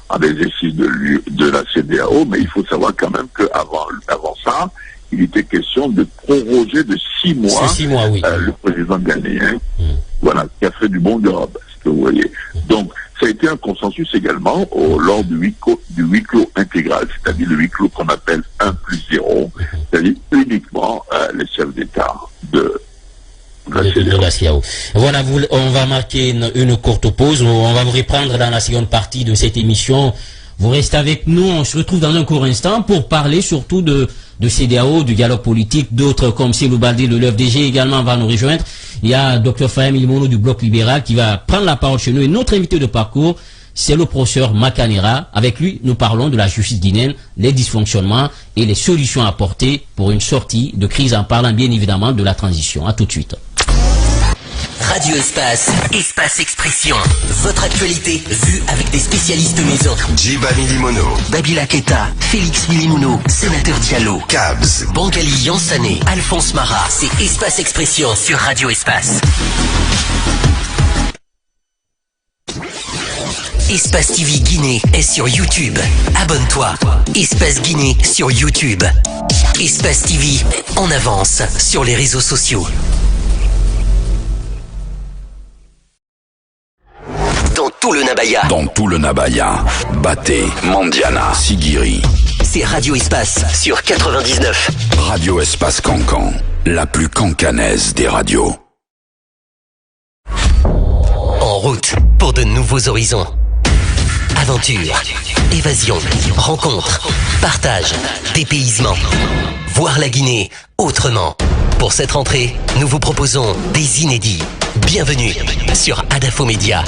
en exercice de la CEDEAO, mais il faut savoir quand même qu'avant ça, il était question de proroger de 6 mois, oui. Le président ghanéen, voilà, qui a fait du bon job, ce que vous voyez. Donc, ça a été un consensus également lors du huis clos intégral, c'est-à-dire le huis clos qu'on appelle 1+0, c'est-à-dire uniquement les chefs d'État de la CEDEAO. Voilà, on va marquer une courte pause. On va vous reprendre dans la seconde partie de cette émission. Vous restez avec nous. On se retrouve dans un court instant pour parler surtout de CEDEAO, du dialogue politique. D'autres comme Célou Baldé de l'UFDG également va nous rejoindre. Il y a Dr Fahim Ilimono du Bloc libéral qui va prendre la parole chez nous. Et notre invité de parcours, c'est le professeur Makanera. Avec lui, nous parlons de la justice guinéenne, les dysfonctionnements et les solutions apportées pour une sortie de crise en parlant bien évidemment de la transition. À tout de suite. Radio Espace, Espace Expression. Votre actualité vue avec des spécialistes maison. Djiba Milimono, Babila Keita, Félix Milimouno, Sénateur Diallo, Kabs, Bankali Yansané, Alphonse Marat. C'est Espace Expression sur Radio Espace. Espace TV Guinée est sur YouTube. Abonne-toi. Espace Guinée sur YouTube. Espace TV en avance sur les réseaux sociaux. Dans tout le Nabaya. Baté, Mandiana, Sigiri. C'est Radio Espace sur 99. Radio Espace Cancan, la plus cancanaise des radios. En route pour de nouveaux horizons. Aventure, évasion, rencontre, partage, dépaysement. Voir la Guinée autrement. Pour cette rentrée, nous vous proposons des inédits. Bienvenue sur Adafo Média.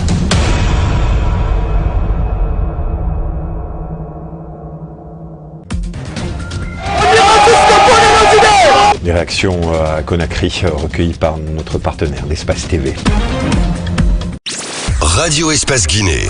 Des réactions à Conakry recueillies par notre partenaire, l'Espace TV. Radio Espace Guinée.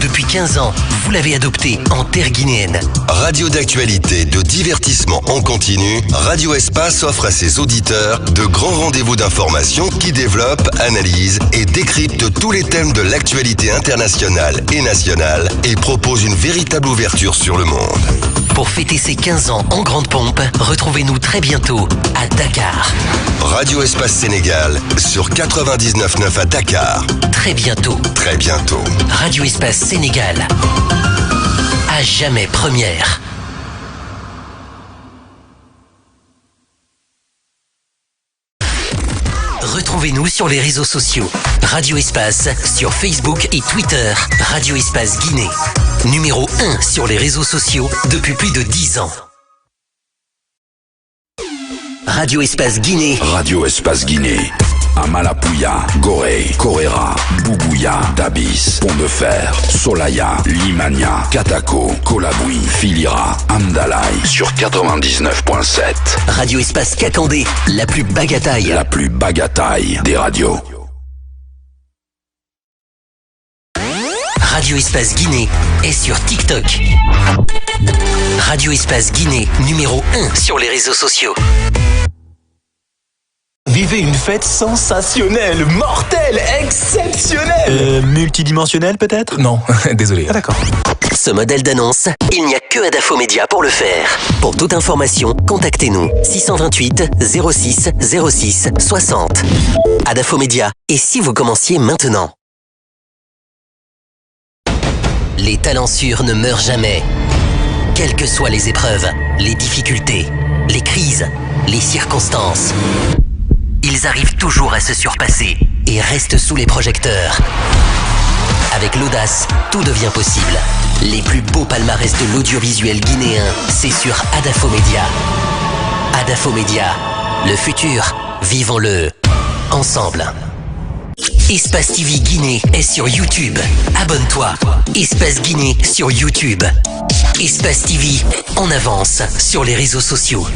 Depuis 15 ans, vous l'avez adopté en terre guinéenne. Radio d'actualité, de divertissement en continu, Radio Espace offre à ses auditeurs de grands rendez-vous d'information qui développent, analysent et décryptent tous les thèmes de l'actualité internationale et nationale et propose une véritable ouverture sur le monde. Pour fêter ses 15 ans en grande pompe, retrouvez-nous très bientôt à Dakar. Radio Espace Sénégal sur 99.9 à Dakar. Très bientôt. Très bientôt. Radio Espace Sénégal. À jamais première. Retrouvez-nous sur les réseaux sociaux. Radio Espace sur Facebook et Twitter. Radio Espace Guinée. Numéro 1 sur les réseaux sociaux depuis plus de 10 ans. Radio Espace Guinée. Radio Espace Guinée. Amalapouya, Gorée, Koréra, Boubouya, Dabis, Pont de Fer, Solaya, Limania, Katako, Kolaboui, Filira, Amdalaï sur 99.7. Radio Espace Kakandé, la plus bagataille. La plus bagataille des radios. Radio Espace Guinée est sur TikTok. Radio Espace Guinée, numéro 1 sur les réseaux sociaux. Vivez une fête sensationnelle, mortelle, exceptionnelle. Multidimensionnelle peut-être? Non, désolé. Ah d'accord. Ce modèle d'annonce, il n'y a que Adafo Média pour le faire. Pour toute information, contactez-nous 628 06 06 60. Adafo Média. Et si vous commenciez maintenant? Les talents sûrs ne meurent jamais. Quelles que soient les épreuves, les difficultés, les crises, les circonstances, ils arrivent toujours à se surpasser et restent sous les projecteurs. Avec l'audace, tout devient possible. Les plus beaux palmarès de l'audiovisuel guinéen, c'est sur Adafo Média. Adafo Média, le futur, vivons-le ensemble. Espace TV Guinée est sur YouTube. Abonne-toi. Espace Guinée sur YouTube. Espace TV en avance sur les réseaux sociaux.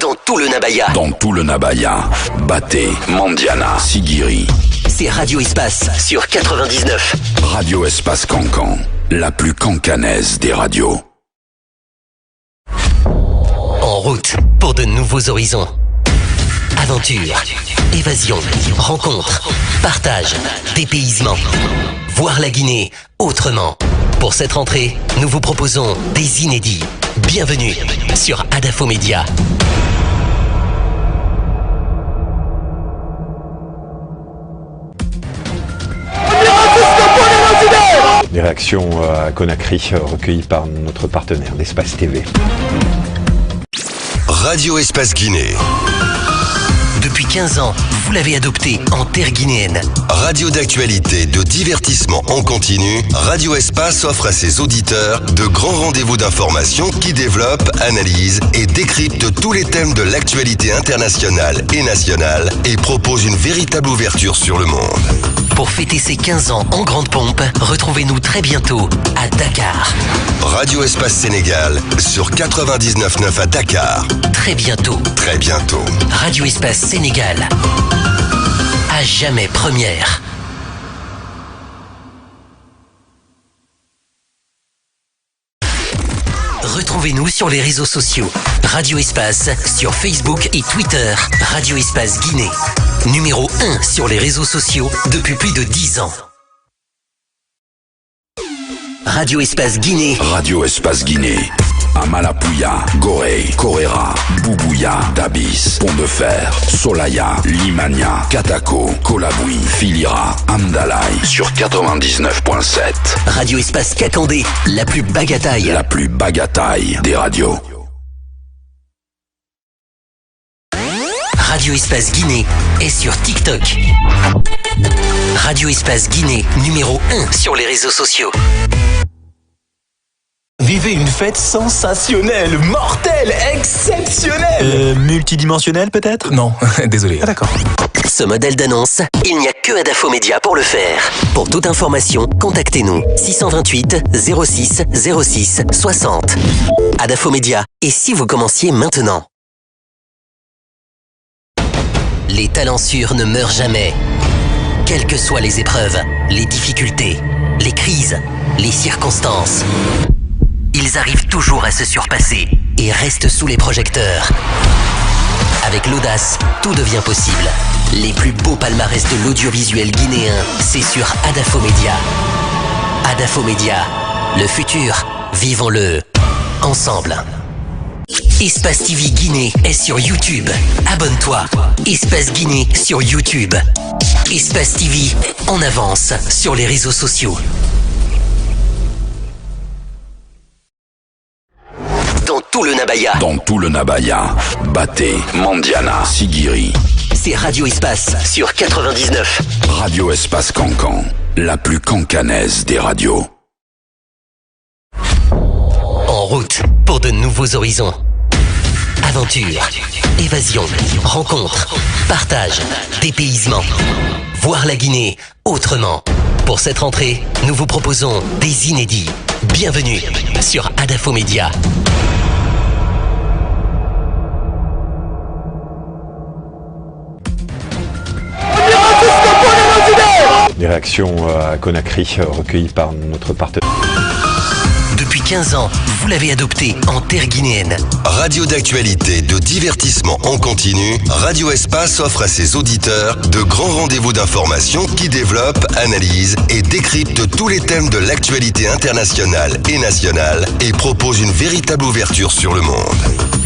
Dans tout le Nabaya. Dans tout le Nabaya. Baté, Mandiana, Sigiri. C'est Radio Espace sur 99. Radio Espace Cancan, la plus cancanaise des radios. En route pour de nouveaux horizons. Aventure, évasion, rencontre, partage, dépaysement. Voir la Guinée autrement. Pour cette rentrée, nous vous proposons des inédits. Bienvenue sur Adafo Média. Des réactions à Conakry recueillies par notre partenaire d'Espace TV. Radio Espace Guinée. Depuis 15 ans, vous l'avez adopté en terre guinéenne. Radio d'actualité, de divertissement en continu, Radio Espace offre à ses auditeurs de grands rendez-vous d'information qui développent, analysent et décryptent tous les thèmes de l'actualité internationale et nationale et propose une véritable ouverture sur le monde. Pour fêter ses 15 ans en grande pompe, retrouvez-nous très bientôt à Dakar. Radio Espace Sénégal sur 99.9 à Dakar. Très bientôt. Très bientôt. Radio Espace Sénégal. À jamais première. Retrouvez-nous sur les réseaux sociaux. Radio Espace sur Facebook et Twitter. Radio Espace Guinée. Numéro 1 sur les réseaux sociaux depuis plus de 10 ans. Radio Espace Guinée. Radio Espace Guinée. Amalapouya, Gorée, Corera, Boubouya, Dabis, Pont de Fer, Solaya, Limania, Katako, Kolaboui, Filira, Amdalaï sur 99.7. Radio Espace Kakandé, la plus bagataille. La plus bagataille des radios. Radio Espace Guinée est sur TikTok. Radio Espace Guinée, numéro 1 sur les réseaux sociaux. Vivez une fête sensationnelle, mortelle, exceptionnelle. Multidimensionnelle peut-être? Non, désolé. Ah d'accord. Ce modèle d'annonce, il n'y a que Adafo Média pour le faire. Pour toute information, contactez-nous 628 06 06 60. Adafo Média. Et si vous commenciez maintenant? Les talents sûrs ne meurent jamais. Quelles que soient les épreuves, les difficultés, les crises, les circonstances, ils arrivent toujours à se surpasser et restent sous les projecteurs. Avec l'audace, tout devient possible. Les plus beaux palmarès de l'audiovisuel guinéen, c'est sur Adafo Média. Adafo Média, le futur, vivons-le ensemble. Espace TV Guinée est sur YouTube. Abonne-toi. Espace Guinée sur YouTube. Espace TV en avance sur les réseaux sociaux. Dans tout le Nabaya. Dans tout le Nabaya. Baté, Mandiana, Sigiri. C'est Radio Espace sur 99. Radio Espace Cancan, la plus cancanaise des radios. En route pour de nouveaux horizons. Aventure, évasion, rencontre, partage, dépaysement. Voir la Guinée autrement. Pour cette rentrée, nous vous proposons des inédits. Bienvenue sur Adafo Média. Des réactions à Conakry recueillies par notre partenaire. Depuis 15 ans, vous l'avez adopté en terre guinéenne. Radio d'actualité, de divertissement en continu, Radio Espace offre à ses auditeurs de grands rendez-vous d'information qui développent, analysent et décryptent tous les thèmes de l'actualité internationale et nationale et proposent une véritable ouverture sur le monde.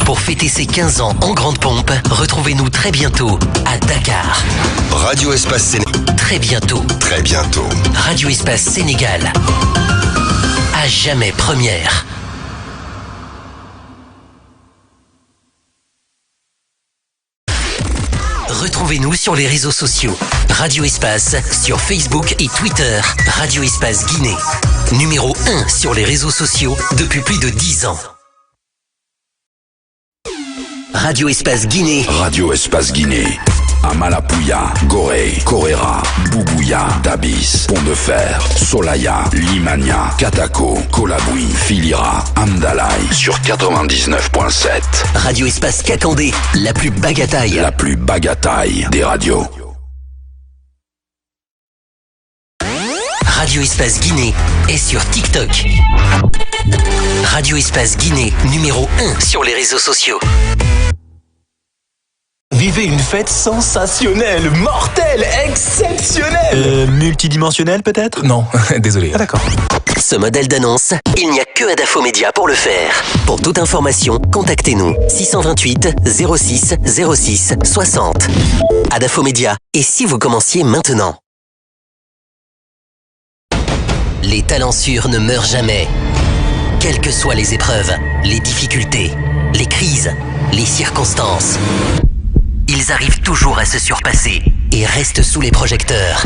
Pour fêter ses 15 ans en grande pompe, retrouvez-nous très bientôt à Dakar. Radio Espace Sénégal. Très bientôt. Très bientôt. Radio Espace Sénégal. À jamais première. Retrouvez-nous sur les réseaux sociaux. Radio Espace sur Facebook et Twitter. Radio Espace Guinée. Numéro 1 sur les réseaux sociaux depuis plus de 10 ans. Radio Espace Guinée. Radio Espace Guinée. Amalapouya, Gorée, Koréra, Boubouya, Dabis, Pont de Fer, Solaya, Limania, Katako, Kolaboui, Filira, Amdalaï sur 99.7. Radio Espace Kakandé, la plus bagataille. La plus bagataille des radios. Radio Espace Guinée est sur TikTok. Radio Espace Guinée, numéro 1 sur les réseaux sociaux. Vivez une fête sensationnelle, mortelle, exceptionnelle. Multidimensionnelle peut-être? Non, désolé. Ah d'accord. Ce modèle d'annonce, il n'y a que Adafo Média pour le faire. Pour toute information, contactez-nous 628 06 06 60. Adafo Média. Et si vous commenciez maintenant? Les talents sûrs ne meurent jamais. Quelles que soient les épreuves, les difficultés, les crises, les circonstances, ils arrivent toujours à se surpasser et restent sous les projecteurs.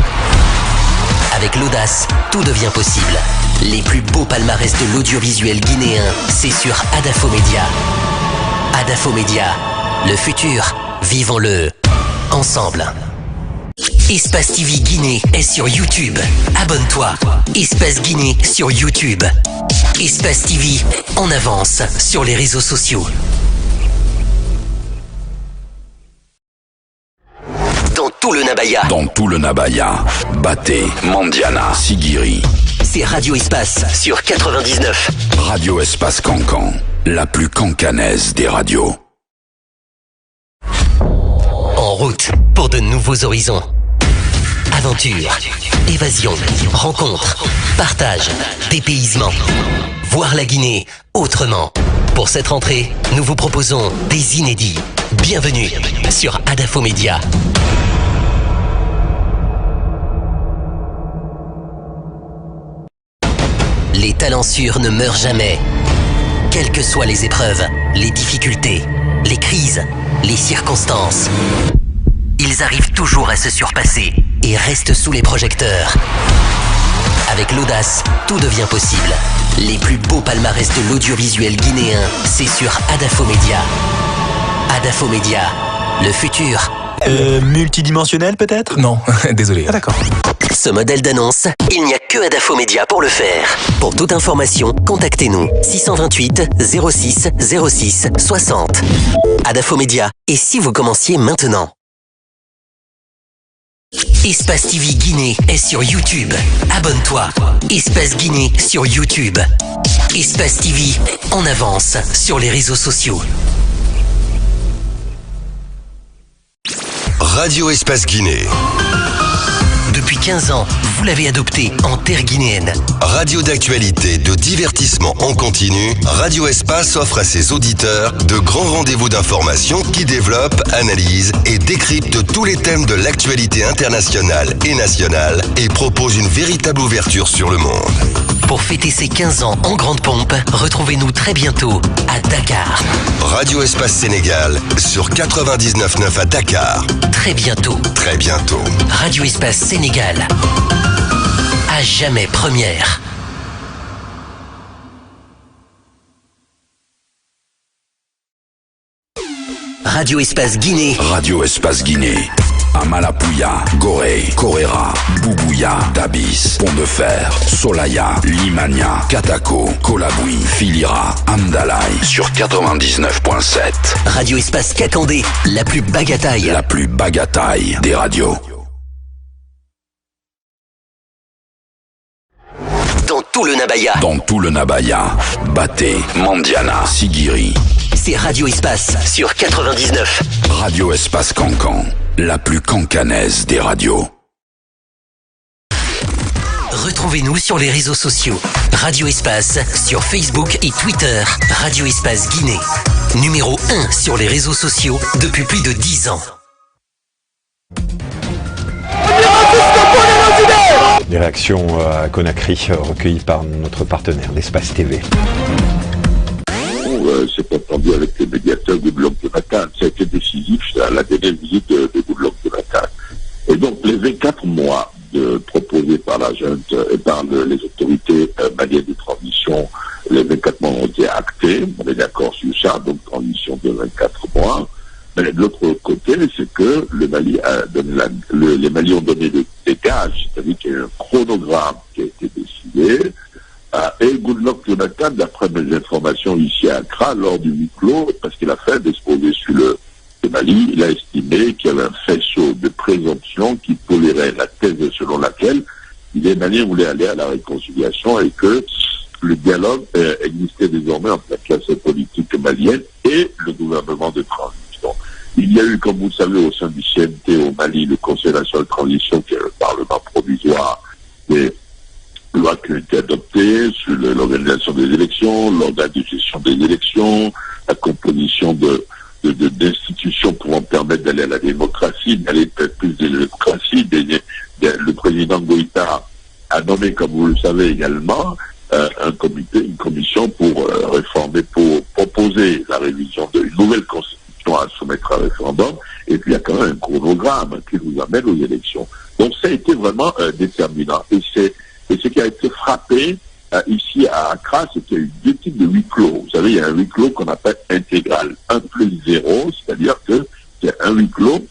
Avec l'audace, tout devient possible. Les plus beaux palmarès de l'audiovisuel guinéen, c'est sur Adafo Média. Adafo Média, le futur, vivons-le ensemble. Espace TV Guinée est sur YouTube. Abonne-toi. Espace Guinée sur YouTube. Espace TV en avance sur les réseaux sociaux. Dans tout le Nabaya. Dans tout le Nabaya. Baté, Mandiana, Sigiri. C'est Radio Espace sur 99. Radio Espace Cancan, la plus cancanaise des radios. En route pour de nouveaux horizons. Aventure, évasion, rencontre, partage, dépaysement. Voir la Guinée autrement. Pour cette rentrée, nous vous proposons des inédits. Bienvenue sur Adafo Média. Les talents sûrs ne meurent jamais. Quelles que soient les épreuves, les difficultés, les crises, les circonstances, ils arrivent toujours à se surpasser et restent sous les projecteurs. Avec l'audace, tout devient possible. Les plus beaux palmarès de l'audiovisuel guinéen, c'est sur Adafo Média. Adafo Média, le futur. Multidimensionnel peut-être? Non, désolé. Ah d'accord. Ce modèle d'annonce, il n'y a que Adafo Média pour le faire. Pour toute information, contactez-nous 628 06 06 60. Adafo Média. Et si vous commenciez maintenant? Espace TV Guinée est sur YouTube. Abonne-toi. Espace Guinée sur YouTube. Espace TV en avance sur les réseaux sociaux. Radio Espace Guinée. Depuis 15 ans, vous l'avez adopté en terre guinéenne. Radio d'actualité, de divertissement en continu, Radio Espace offre à ses auditeurs de grands rendez-vous d'information qui développent, analysent et décryptent tous les thèmes de l'actualité internationale et nationale et proposent une véritable ouverture sur le monde. Pour fêter ses 15 ans en grande pompe, retrouvez-nous très bientôt à Dakar. Radio Espace Sénégal sur 99.9 à Dakar. Très bientôt. Très bientôt. Radio Espace Sénégal. À jamais première. Radio Espace Guinée. Radio Espace Guinée. Amalapouya, Gorée, Koréra, Boubouya, Dabis, Pont de Fer, Solaya, Limania, Katako, Kolaboui, Filira, Amdalaï sur 99.7. Radio Espace Kakandé, la plus bagataille. La plus bagataille des radios. Dans tout tout le Nabaya. Dans tout le Nabaya, Baté, Mandiana, Sigiri. C'est Radio Espace sur 99. Radio Espace Cancan, la plus cancanaise des radios. Retrouvez-nous sur les réseaux sociaux. Radio Espace sur Facebook et Twitter. Radio Espace Guinée. Numéro 1 sur les réseaux sociaux depuis plus de 10 ans. Des réactions à Conakry recueillies par notre partenaire, l'Espace TV. C'est entendu avec le médiateur Goodluck Jonathan. Ça a été décisif à la dernière visite de Goodluck Jonathan. Et donc, les 24 mois proposés par la junte et par les autorités maliennes de transition, les 24 mois ont été actés. On est d'accord sur ça, donc transition de 24 mois. Mais de l'autre côté, c'est que le Mali a donné les Maliens ont donné des gages, c'est-à-dire qu'il y a eu un chronogramme qui a été décidé. Et Goodluck Jonathan, d'après mes informations ici à Accra, lors du huis clos, parce qu'il a fait un exposé sur le Mali, il a estimé qu'il y avait un faisceau de présomption qui tolérait la thèse selon laquelle les Maliens voulaient aller à la réconciliation et que le dialogue existait désormais entre la classe politique malienne et le gouvernement de transition. Il y a eu, comme vous le savez, au sein du CNT au Mali, le Conseil national de transition, qui est le Parlement provisoire, des lois qui ont été adoptées sur l'organisation des élections, l'organe de gestion des élections, la composition d'institutions pouvant permettre d'aller à la démocratie, d'aller vers plus de démocratie. Le président Goïta a nommé, comme vous le savez également, une commission pour réformer, pour proposer la révision d'une nouvelle constitution à soumettre à référendum, et puis il y a quand même un chronogramme qui nous amène aux élections. Donc ça a été vraiment déterminant. Et ce qui a été frappé ici à Accra, c'est qu'il y a eu deux types de huis clos. Vous savez, il y a un huis clos qu'on appelle intégral, 1+0, c'est-à-dire que c'est un huis clos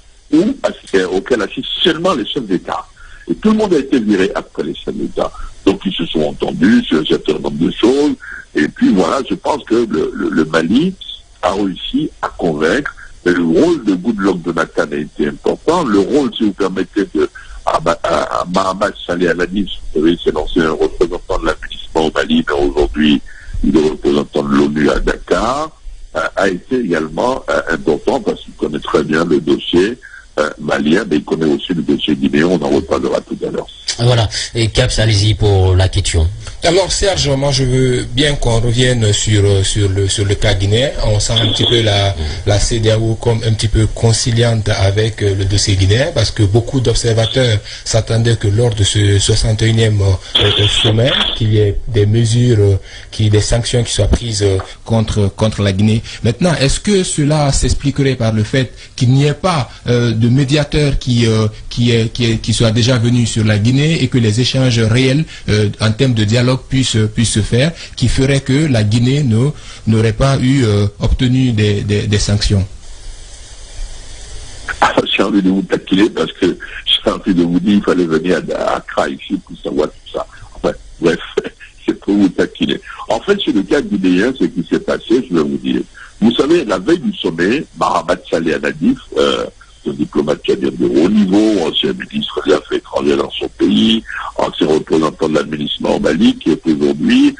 auquel assistent seulement les chefs d'État. Et tout le monde a été viré après les chefs d'État. Donc ils se sont entendus sur un certain nombre de choses. Et puis voilà, je pense que le Mali a réussi à convaincre. Mais le rôle de Goodluck Jonathan a été important. Le rôle, si vous permettez, à Mahamat Saleh Al-Adif, vous savez, c'est l'ancien représentant de l'aménagement au Mali, mais aujourd'hui, il est représentant de l'ONU à Dakar, a été également important parce qu'il connaît très bien le dossier malien, mais il connaît aussi le dossier guinéen, on en reparlera tout à l'heure. Voilà, et Caps, allez-y pour la question. Alors Serge, moi je veux bien qu'on revienne sur le cas guinéen. On sent un petit peu la CEDEAO comme un petit peu conciliante avec le dossier guinéen, parce que beaucoup d'observateurs s'attendaient que lors de ce 61e sommet, qu'il y ait des mesures, des sanctions qui soient prises contre la Guinée. Maintenant, est-ce que cela s'expliquerait par le fait qu'il n'y ait pas de médiateur qui soit déjà venu sur la Guinée et que les échanges réels en termes de dialogue puissent se faire, qui ferait que la Guinée n'aurait pas obtenu des sanctions? J'ai envie de vous taquiner parce que j'ai envie de vous dire qu'il fallait venir à Accra ici pour savoir tout ça. Enfin, bref, c'est pour vous taquiner. En fait, sur le cas guinéen, ce qui s'est passé, je vais vous dire. Vous savez, la veille du sommet, Mahamat Saleh Al-Adif, un diplomate canadien de haut niveau, ancien ministre des Affaires étrangères dans son pays, ancien représentant de l'administration au Mali, qui est aujourd'hui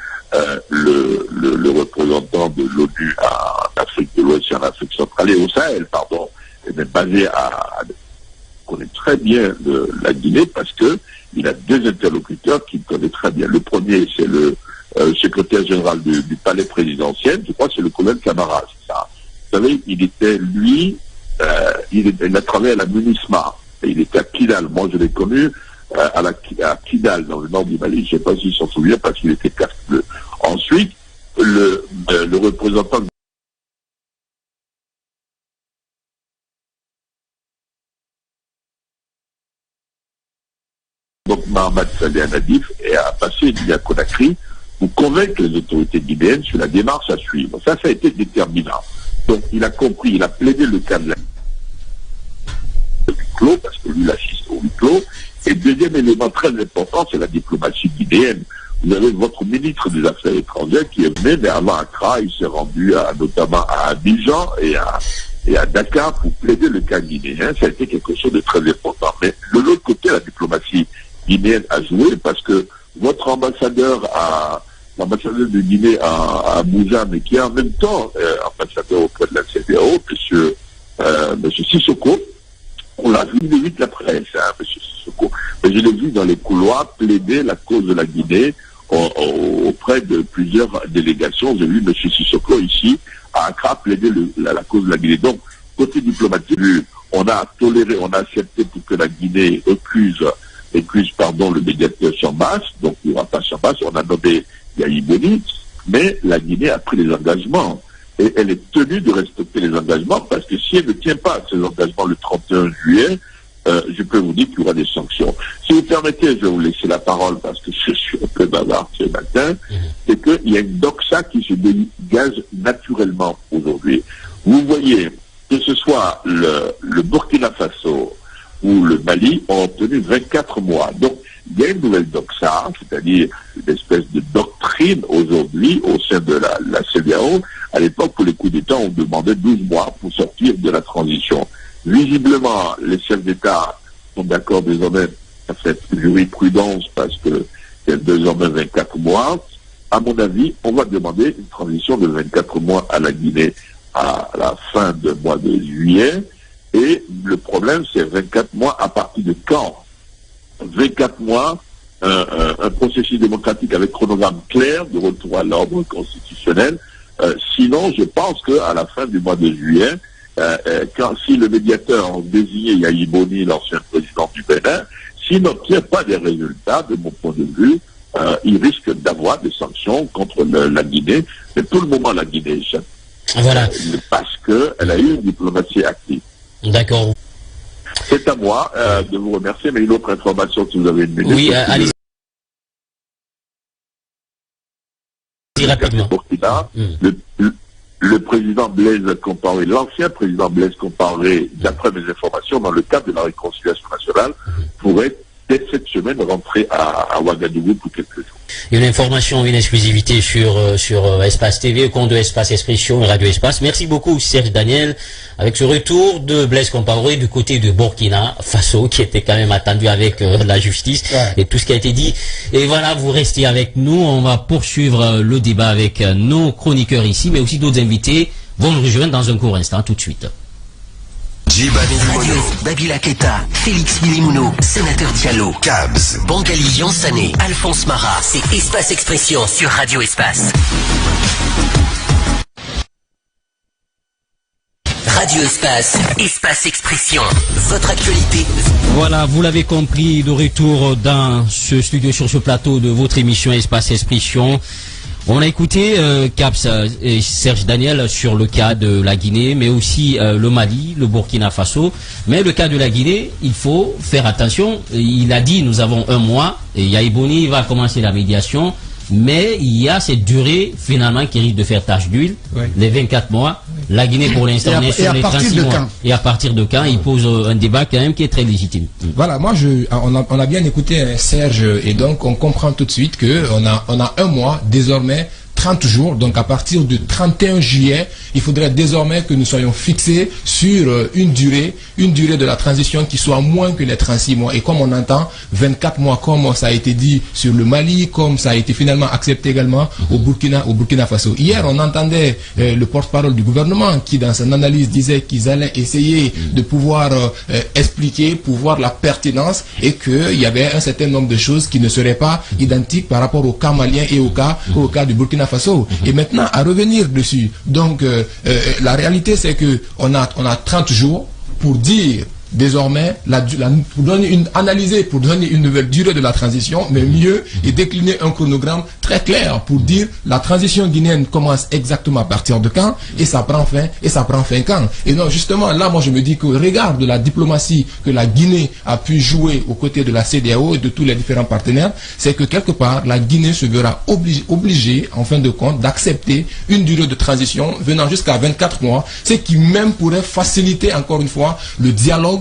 le représentant de l'ONU en Afrique de l'Ouest et en Afrique centrale et au Sahel, pardon, et même basé connaît très bien la Guinée parce que il a deux interlocuteurs qu'il connaît très bien. Le premier, c'est le secrétaire général du palais présidentiel, je crois que c'est le colonel Camara, c'est ça. Vous savez, il a travaillé à la MINUSMA, et il était à Kidal. Moi, je l'ai connu à Kidal, dans le nord du Mali. Je ne sais pas s'il s'en souvient parce qu'il était casque bleu. Ensuite, le représentant donc Mahamat Saleh Al-Adif a passé il y a Conakry pour convaincre les autorités guinéennes sur la démarche à suivre. Ça a été déterminant. Donc il a compris, il a plaidé le cas de la huis clos, parce que lui il assiste au huis clos. Et deuxième élément très important, c'est la diplomatie guinéenne. Vous avez votre ministre des Affaires étrangères qui est venu, mais avant Accra, il s'est rendu notamment à Abidjan et à Dakar pour plaider le cas guinéen. Ça a été quelque chose de très important. Mais de l'autre côté, la diplomatie guinéenne a joué parce que votre ambassadeur l'ambassadeur de Guinée à Abuja, mais qui est en même temps ambassadeur auprès de la CEDEAO, monsieur Sissoko. On l'a vu vite la presse, monsieur Sissoko. Mais je l'ai vu dans les couloirs plaider la cause de la Guinée auprès de plusieurs délégations. J'ai vu monsieur Sissoko ici à Accra plaider la cause de la Guinée. Donc, côté diplomatique, on a toléré, on a accepté pour que la Guinée accuse le médiateur Chambas. Donc, il n'y aura pas Chambas. On a nommé Yahi Boni, mais la Guinée a pris des engagements. Et elle est tenue de respecter les engagements, parce que si elle ne tient pas ses engagements le 31 juillet, je peux vous dire qu'il y aura des sanctions. Si vous permettez, je vais vous laisser la parole, parce que je suis un peu bavard ce matin, c'est qu'il y a une doxa qui se dégage naturellement aujourd'hui. Vous voyez, que ce soit le Burkina Faso ou le Mali, ont obtenu 24 mois. Donc, il y a une nouvelle doxa, c'est-à-dire une espèce de doctrine aujourd'hui au sein de la CEDEAO. À l'époque, pour les coups d'État, on demandait 12 mois pour sortir de la transition. Visiblement, les chefs d'État sont d'accord désormais à cette jurisprudence, parce que c'est désormais 24 mois. À mon avis, on va demander une transition de 24 mois à la Guinée à la fin du mois de juillet. Et le problème, c'est 24 mois à partir de quand? 24 mois, un processus démocratique avec chronogramme clair de retour à l'ordre constitutionnel. Sinon, je pense qu'à la fin du mois de juillet, si le médiateur a désigné Yahi Boni, l'ancien président du Bénin, s'il n'obtient pas des résultats, de mon point de vue, il risque d'avoir des sanctions contre la Guinée. Mais pour le moment, la Guinée échappe. Voilà. Parce qu'elle a eu une diplomatie active. D'accord. C'est à moi de vous remercier, mais une autre information, si vous avez une minute. Oui, allez-y. Rapidement. Le président Blaise Compaoré, l'ancien président Blaise Compaoré, d'après mes informations, dans le cadre de la réconciliation nationale, pourrait dès cette semaine rentrer à Ouagadougou pour quelques jours. Une information, une exclusivité sur Espace TV, compte de Espace Expression et Radio Espace. Merci beaucoup Serge Daniel, avec ce retour de Blaise Compaoré du côté de Burkina Faso, qui était quand même attendu avec la justice et tout ce qui a été dit. Et voilà, vous restez avec nous, on va poursuivre le débat avec nos chroniqueurs ici, mais aussi d'autres invités vont nous rejoindre dans un court instant, tout de suite. Radio, Babila Keita, Félix Bilimouno, Sénateur Diallo, Cabs, Bangali Yansané, Alphonse Marat, c'est Espace Expression sur Radio Espace. Radio Espace, Espace Expression, votre actualité. Voilà, vous l'avez compris, de retour dans ce studio, sur ce plateau de votre émission Espace Expression. On a écouté Caps et Serge Daniel sur le cas de la Guinée, mais aussi le Mali, le Burkina Faso. Mais le cas de la Guinée, il faut faire attention. Il a dit, nous avons 1 mois, et Yahi Boni va commencer la médiation. Mais il y a cette durée, finalement, qui risque de faire tache d'huile, les 24 mois. La Guinée, pour l'instant, on est sur les 36 mois. Et à partir de quand? Il pose un débat quand même qui est très légitime. Voilà, moi, on a bien écouté Serge, et donc on comprend tout de suite qu'on a 1 mois, désormais, 30 jours, donc à partir du 31 juillet, il faudrait désormais que nous soyons fixés sur une durée de la transition qui soit moins que les 36 mois. Et comme on entend, 24 mois, comme ça a été dit sur le Mali, comme ça a été finalement accepté également au Burkina Faso. Hier, on entendait le porte-parole du gouvernement qui, dans son analyse, disait qu'ils allaient essayer de pouvoir expliquer, pouvoir la pertinence, et qu'il y avait un certain nombre de choses qui ne seraient pas identiques par rapport au cas malien et au cas du Burkina Faso. Et maintenant, à revenir dessus, donc la réalité, c'est que on a 30 jours pour dire désormais, pour donner une nouvelle durée de la transition, mais mieux, et décliner un chronogramme très clair pour dire la transition guinéenne commence exactement à partir de quand, et ça prend fin quand. Et non, justement, là, moi, je me dis que, regard de la diplomatie que la Guinée a pu jouer aux côtés de la CEDEAO et de tous les différents partenaires, c'est que quelque part, la Guinée se verra obligée, en fin de compte, d'accepter une durée de transition venant jusqu'à 24 mois, ce qui même pourrait faciliter, encore une fois, le cadre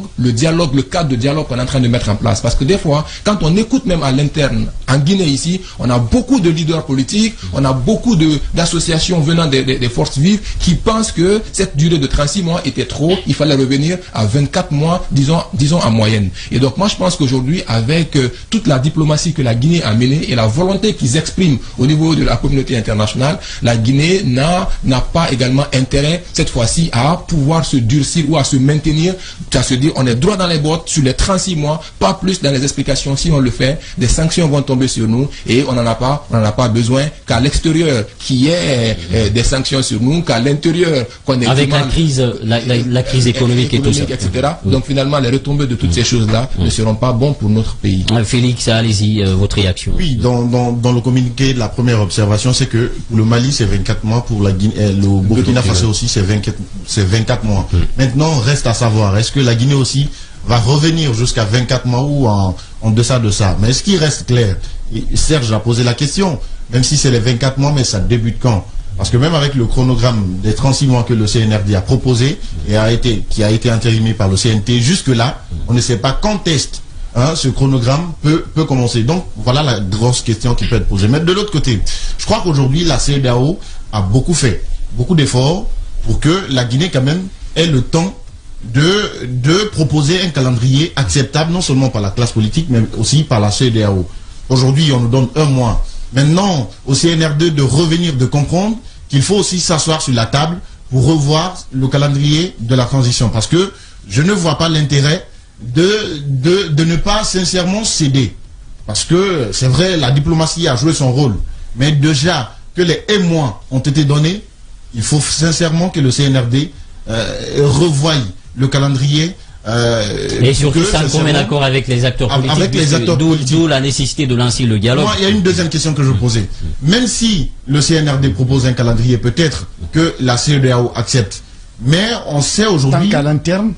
de dialogue qu'on est en train de mettre en place. Parce que des fois, quand on écoute même à l'interne En Guinée ici, on a beaucoup de leaders politiques, on a beaucoup d'associations venant des forces vives qui pensent que cette durée de 36 mois était trop, il fallait revenir à 24 mois, disons en moyenne. Et donc moi je pense qu'aujourd'hui, avec toute la diplomatie que la Guinée a menée et la volonté qu'ils expriment au niveau de la communauté internationale, la Guinée n'a pas également intérêt cette fois-ci à pouvoir se durcir ou à se maintenir, à se dire on est droit dans les bottes sur les 36 mois, pas plus dans les explications. Si on le fait, des sanctions vont tomber sur nous et on n'en a pas besoin qu'à l'extérieur qu'il y ait des sanctions sur nous, qu'à l'intérieur qu'on ait avec la crise économique et tout ça, etc. Donc finalement les retombées de toutes ces choses-là ne seront pas bons pour notre pays. Félix, allez-y, votre réaction. Oui, dans le communiqué, la première observation, c'est que le Mali c'est 24 mois, pour la Guinée, le Burkina Faso aussi c'est 24 mois. Maintenant, reste à savoir, est-ce que la Guinée aussi va revenir jusqu'à 24 mois ou en deçà de ça? Mais ce qui reste clair, Serge a posé la question, même si c'est les 24 mois, mais ça débute quand? Parce que même avec le chronogramme des 36 mois que le CNRD a proposé et qui a été intérimé par le CNT, jusque-là, on ne sait pas quand est ce chronogramme peut commencer. Donc voilà la grosse question qui peut être posée. Mais de l'autre côté, je crois qu'aujourd'hui la CEDEAO a beaucoup d'efforts pour que la Guinée quand même ait le temps de proposer un calendrier acceptable non seulement par la classe politique mais aussi par la CEDEAO. Aujourd'hui on nous donne 1 mois. Maintenant au CNRD de revenir, de comprendre qu'il faut aussi s'asseoir sur la table pour revoir le calendrier de la transition, parce que je ne vois pas l'intérêt de ne pas sincèrement céder, parce que c'est vrai, la diplomatie a joué son rôle, mais déjà que les 1 mois ont été donnés, il faut sincèrement que le CNRD revoie le calendrier. Et surtout ça commun accord avec les acteurs politiques, d'où la nécessité de lancer le dialogue. Moi, il y a une deuxième question que je posais. Même si le CNRD propose un calendrier, peut-être que la CEDEAO accepte. Mais on sait aujourd'hui... Tant qu'à l'interne.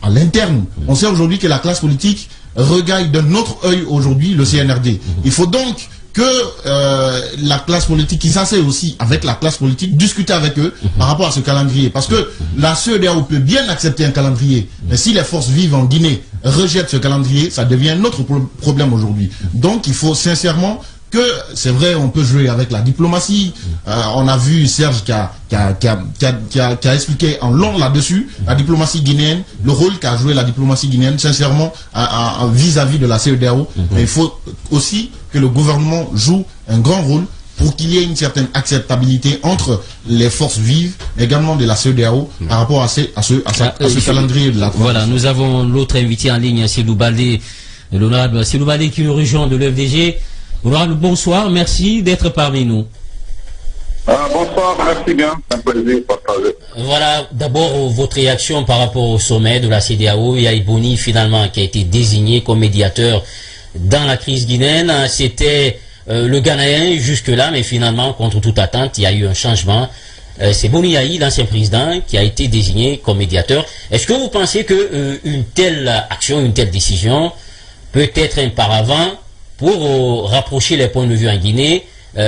À l'interne. On sait aujourd'hui que la classe politique regarde d'un autre œil aujourd'hui le CNRD. Il faut donc que la classe politique, qui s'assied aussi avec la classe politique, discuter avec eux par rapport à ce calendrier. Parce que la CEDEAO peut bien accepter un calendrier, mais si les forces vives en Guinée rejettent ce calendrier, ça devient un autre problème aujourd'hui. Donc il faut sincèrement que, c'est vrai, on peut jouer avec la diplomatie. On a vu Serge qui a expliqué en long là-dessus, la diplomatie guinéenne, le rôle qu'a joué la diplomatie guinéenne, sincèrement, vis-à-vis de la CEDEAO. Mais il faut aussi que le gouvernement joue un grand rôle pour qu'il y ait une certaine acceptabilité entre les forces vives, également de la CEDEAO, par rapport à ce calendrier de la transition. Voilà, nous avons l'autre invité en ligne, Sidou Baldé, l'honorable Sidou Baldé, qui est le région de l'UFDG. Honorable, bonsoir, merci d'être parmi nous. Bonsoir, merci bien, c'est un plaisir de partager. Voilà, d'abord votre réaction par rapport au sommet de la CEDEAO. Il y a Iboni finalement qui a été désigné comme médiateur dans la crise guinéenne. C'était le Ghanéen jusque-là, mais finalement, contre toute attente, il y a eu un changement. C'est Boni Yahi, l'ancien président, qui a été désigné comme médiateur. Est-ce que vous pensez que une telle action, une telle décision peut être un paravent pour rapprocher les points de vue en Guinée,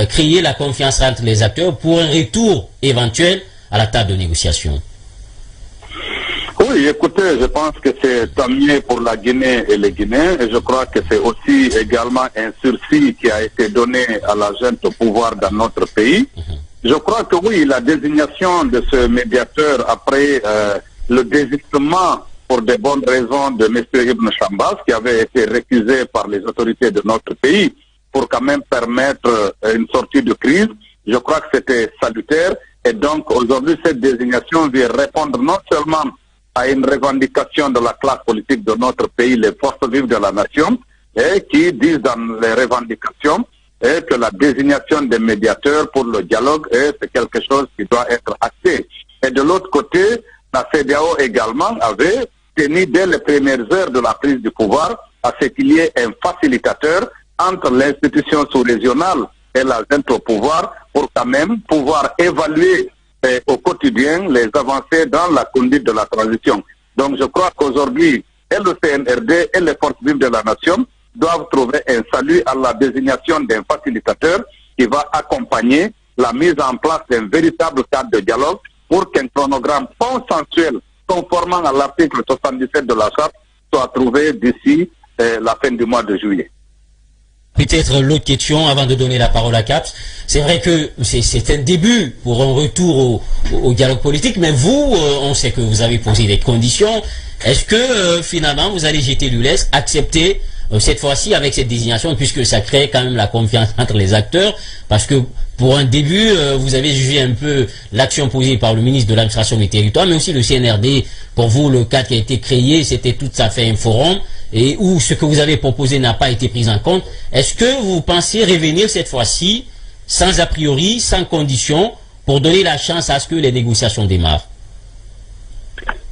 créer la confiance entre les acteurs pour un retour éventuel à la table de négociation? Oui, écoutez, je pense que c'est tant mieux pour la Guinée et les Guinéens, et je crois que c'est aussi également un sursis qui a été donné à la junte au pouvoir dans notre pays. Je crois que oui, la désignation de ce médiateur après le désistement pour de bonnes raisons de M. Ibn Chambas, qui avait été récusé par les autorités de notre pays pour quand même permettre une sortie de crise, je crois que c'était salutaire. Et donc aujourd'hui, cette désignation vient répondre non seulement à une revendication de la classe politique de notre pays, les forces vives de la nation, et qui disent dans les revendications que la désignation des médiateurs pour le dialogue c'est quelque chose qui doit être acté. Et de l'autre côté, la CEDEAO également avait tenu dès les premières heures de la prise du pouvoir à ce qu'il y ait un facilitateur entre l'institution sous-régionale et la junte au pouvoir pour quand même pouvoir évaluer au quotidien les avancées dans la conduite de la transition. Donc je crois qu'aujourd'hui, et le CNRD et les forces vives de la nation doivent trouver un salut à la désignation d'un facilitateur qui va accompagner la mise en place d'un véritable cadre de dialogue pour qu'un chronogramme consensuel conformant à l'article 77 de la Charte soit trouvé d'ici la fin du mois de juillet. Peut-être l'autre question avant de donner la parole à Caps. C'est vrai que c'est un début pour un retour au dialogue politique, mais vous, on sait que vous avez posé des conditions. Est-ce que finalement vous allez jeter du lest, accepter cette fois-ci avec cette désignation, puisque ça crée quand même la confiance entre les acteurs, parce que pour un début, vous avez jugé un peu l'action posée par le ministre de l'administration du territoire, mais aussi le CNRD. Pour vous, le cadre qui a été créé, c'était tout à fait un forum, et où ce que vous avez proposé n'a pas été pris en compte. Est-ce que vous pensez revenir cette fois-ci, sans a priori, sans condition, pour donner la chance à ce que les négociations démarrent?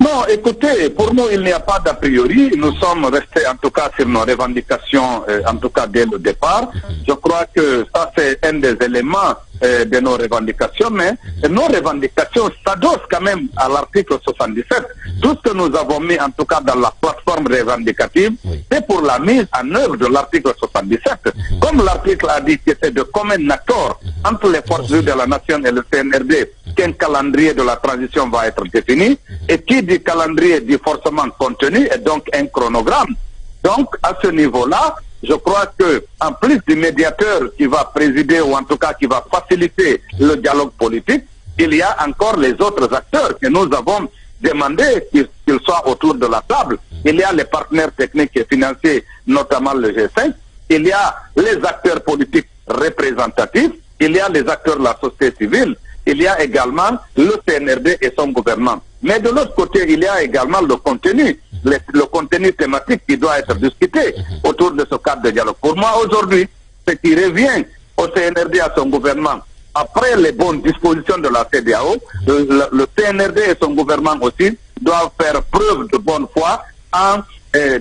Non, écoutez, pour nous, il n'y a pas d'a priori. Nous sommes restés, en tout cas, sur nos revendications, en tout cas dès le départ. Je crois que ça, c'est un des éléments de nos revendications, mais nos revendications s'adossent quand même à l'article 77. Tout ce que nous avons mis, en tout cas, dans la plateforme revendicative, c'est pour la mise en œuvre de l'article 77. Comme l'article a dit que c'est de commun accord entre les forces vives de la nation et le CNRD qu'un calendrier de la transition va être défini, et qui dit calendrier dit forcément contenu, et donc un chronogramme. Donc, à ce niveau-là, je crois que, en plus du médiateur qui va présider, ou en tout cas qui va faciliter le dialogue politique, il y a encore les autres acteurs que nous avons demandé qu'ils soient autour de la table. Il y a les partenaires techniques et financiers, notamment le G5. Il y a les acteurs politiques représentatifs. Il y a les acteurs de la société civile. Il y a également le CNRD et son gouvernement. Mais de l'autre côté, il y a également le contenu, le contenu thématique qui doit être discuté autour de ce cadre de dialogue. Pour moi, aujourd'hui, ce qui revient au CNRD et à son gouvernement, après les bonnes dispositions de la CEDEAO, le CNRD et son gouvernement aussi doivent faire preuve de bonne foi en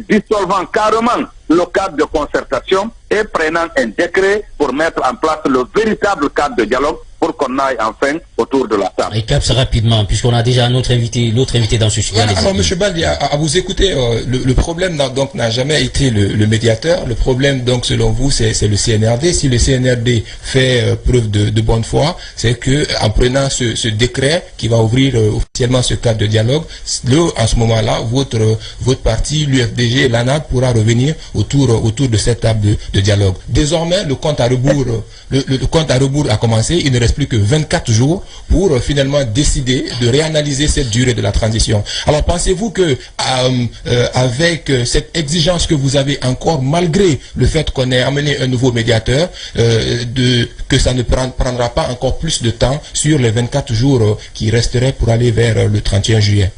dissolvant carrément le cadre de concertation et prenant un décret pour mettre en place le véritable cadre de dialogue pour qu'on aille enfin autour de la table. Et Caps rapidement, puisqu'on a déjà l'autre invité dans ce sujet. Voilà, alors, M. Baldi, à vous écouter, le problème donc n'a jamais été le médiateur. Le problème, donc, selon vous, c'est le CNRD. Si le CNRD fait preuve de bonne foi, c'est que en prenant ce décret qui va ouvrir officiellement ce cadre de dialogue, en ce moment-là, votre parti, l'UFDG, l'ANAD pourra revenir autour de cette table de dialogue. Désormais, le compte à rebours, le compte à rebours a commencé. Il ne reste plus que 24 jours pour finalement décider de réanalyser cette durée de la transition. Alors pensez-vous que avec cette exigence que vous avez encore, malgré le fait qu'on ait amené un nouveau médiateur, que ça ne prendra pas encore plus de temps sur les 24 jours qui resteraient pour aller vers le 31 juillet?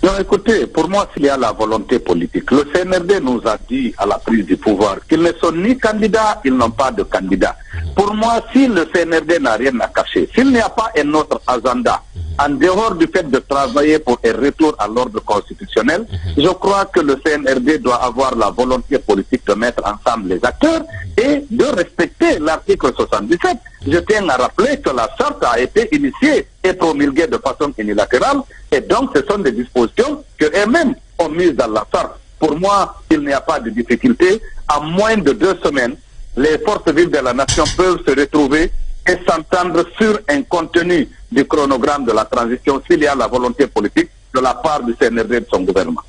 Non, écoutez, pour moi, s'il y a la volonté politique, le CNRD nous a dit à la prise du pouvoir qu'ils ne sont ni candidats, ils n'ont pas de candidats. Pour moi, si le CNRD n'a rien à cacher, s'il n'y a pas un autre agenda, en dehors du fait de travailler pour un retour à l'ordre constitutionnel, je crois que le CNRD doit avoir la volonté politique de mettre ensemble les acteurs et de respecter l'article 77. Je tiens à rappeler que la charte a été initiée et promulguée de façon unilatérale, et donc ce sont des dispositions que eux-mêmes ont mises dans la charte. Pour moi, il n'y a pas de difficulté. À moins de 2 semaines, les forces vives de la nation peuvent se retrouver et s'entendre sur un contenu du chronogramme de la transition s'il y a la volonté politique de la part du CNRD et de son gouvernement.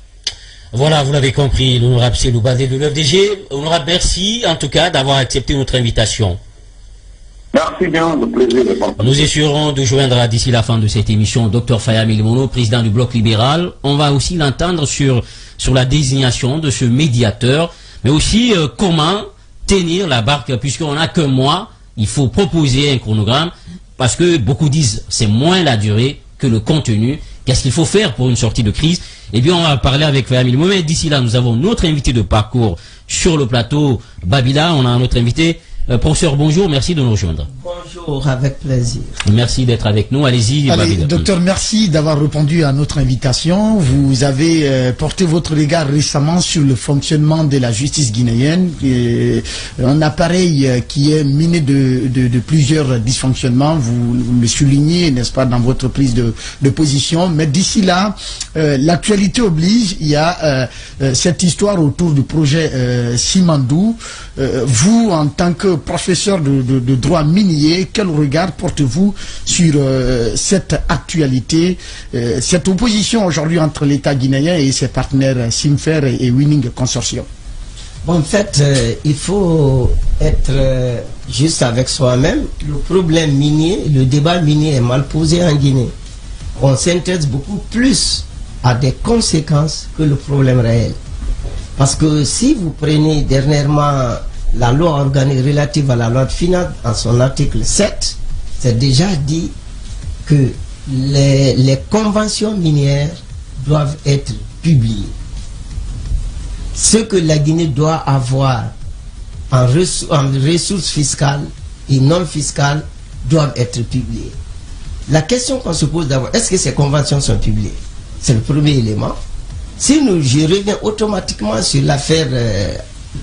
Voilà, vous l'avez compris, l'honorable Cellou Baldi de l'UFDG. Honorable, merci en tout cas d'avoir accepté notre invitation. Merci bien, le plaisir de partager. Nous essaierons de joindre d'ici la fin de cette émission Dr Faya Milimono, président du Bloc libéral. On va aussi l'entendre sur la désignation de ce médiateur, mais aussi comment tenir la barque, puisqu'on n'a qu'un mois. Il faut proposer un chronogramme, parce que beaucoup disent c'est moins la durée que le contenu. Qu'est-ce qu'il faut faire pour une sortie de crise? Eh bien, on va parler avec Faya Milimono. Mais d'ici là, nous avons notre invité de parcours sur le plateau, Babila. On a un autre invité. Professeur, bonjour, merci de nous rejoindre. Bonjour, avec plaisir. Merci d'être avec nous. Allez-y, Babila. Docteur, merci d'avoir répondu à notre invitation. Vous avez porté votre regard récemment sur le fonctionnement de la justice guinéenne. Un appareil qui est miné de plusieurs dysfonctionnements. Vous le soulignez, n'est-ce pas, dans votre prise de position. Mais d'ici là, l'actualité oblige. Il y a cette histoire autour du projet Simandou. Vous, en tant que professeur de droit minier, quel regard portez-vous sur cette actualité, cette opposition aujourd'hui entre l'État guinéen et ses partenaires Simfer et Winning Consortium? Bon, en fait, il faut être juste avec soi-même. Le problème minier, le débat minier est mal posé en Guinée. On s'intéresse beaucoup plus à des conséquences que le problème réel. Parce que si vous prenez dernièrement la loi organique relative à la loi de finances, en son article 7, c'est déjà dit que les conventions minières doivent être publiées. Ce que la Guinée doit avoir en ressources fiscales et non fiscales doivent être publiées. La question qu'on se pose d'abord, est-ce que ces conventions sont publiées? C'est le premier élément. Si je reviens automatiquement sur l'affaire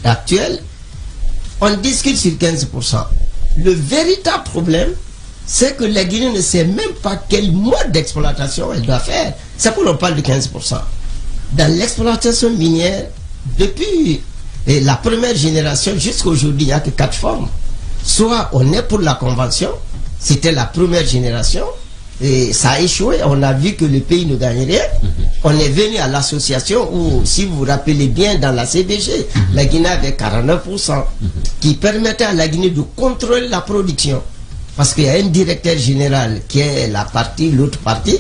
actuelle, on discute sur 15%. Le véritable problème, c'est que la Guinée ne sait même pas quel mode d'exploitation elle doit faire. C'est pourquoi on parle de 15%. Dans l'exploitation minière, depuis la première génération jusqu'à aujourd'hui, il n'y a que 4 formes. Soit on est pour la convention, c'était la première génération, et ça a échoué, on a vu que le pays ne gagne rien. On est venu à l'association où, si vous vous rappelez bien, dans la CBG, la Guinée avait 49%, qui permettait à la Guinée de contrôler la production. Parce qu'il y a un directeur général qui est la partie, l'autre partie,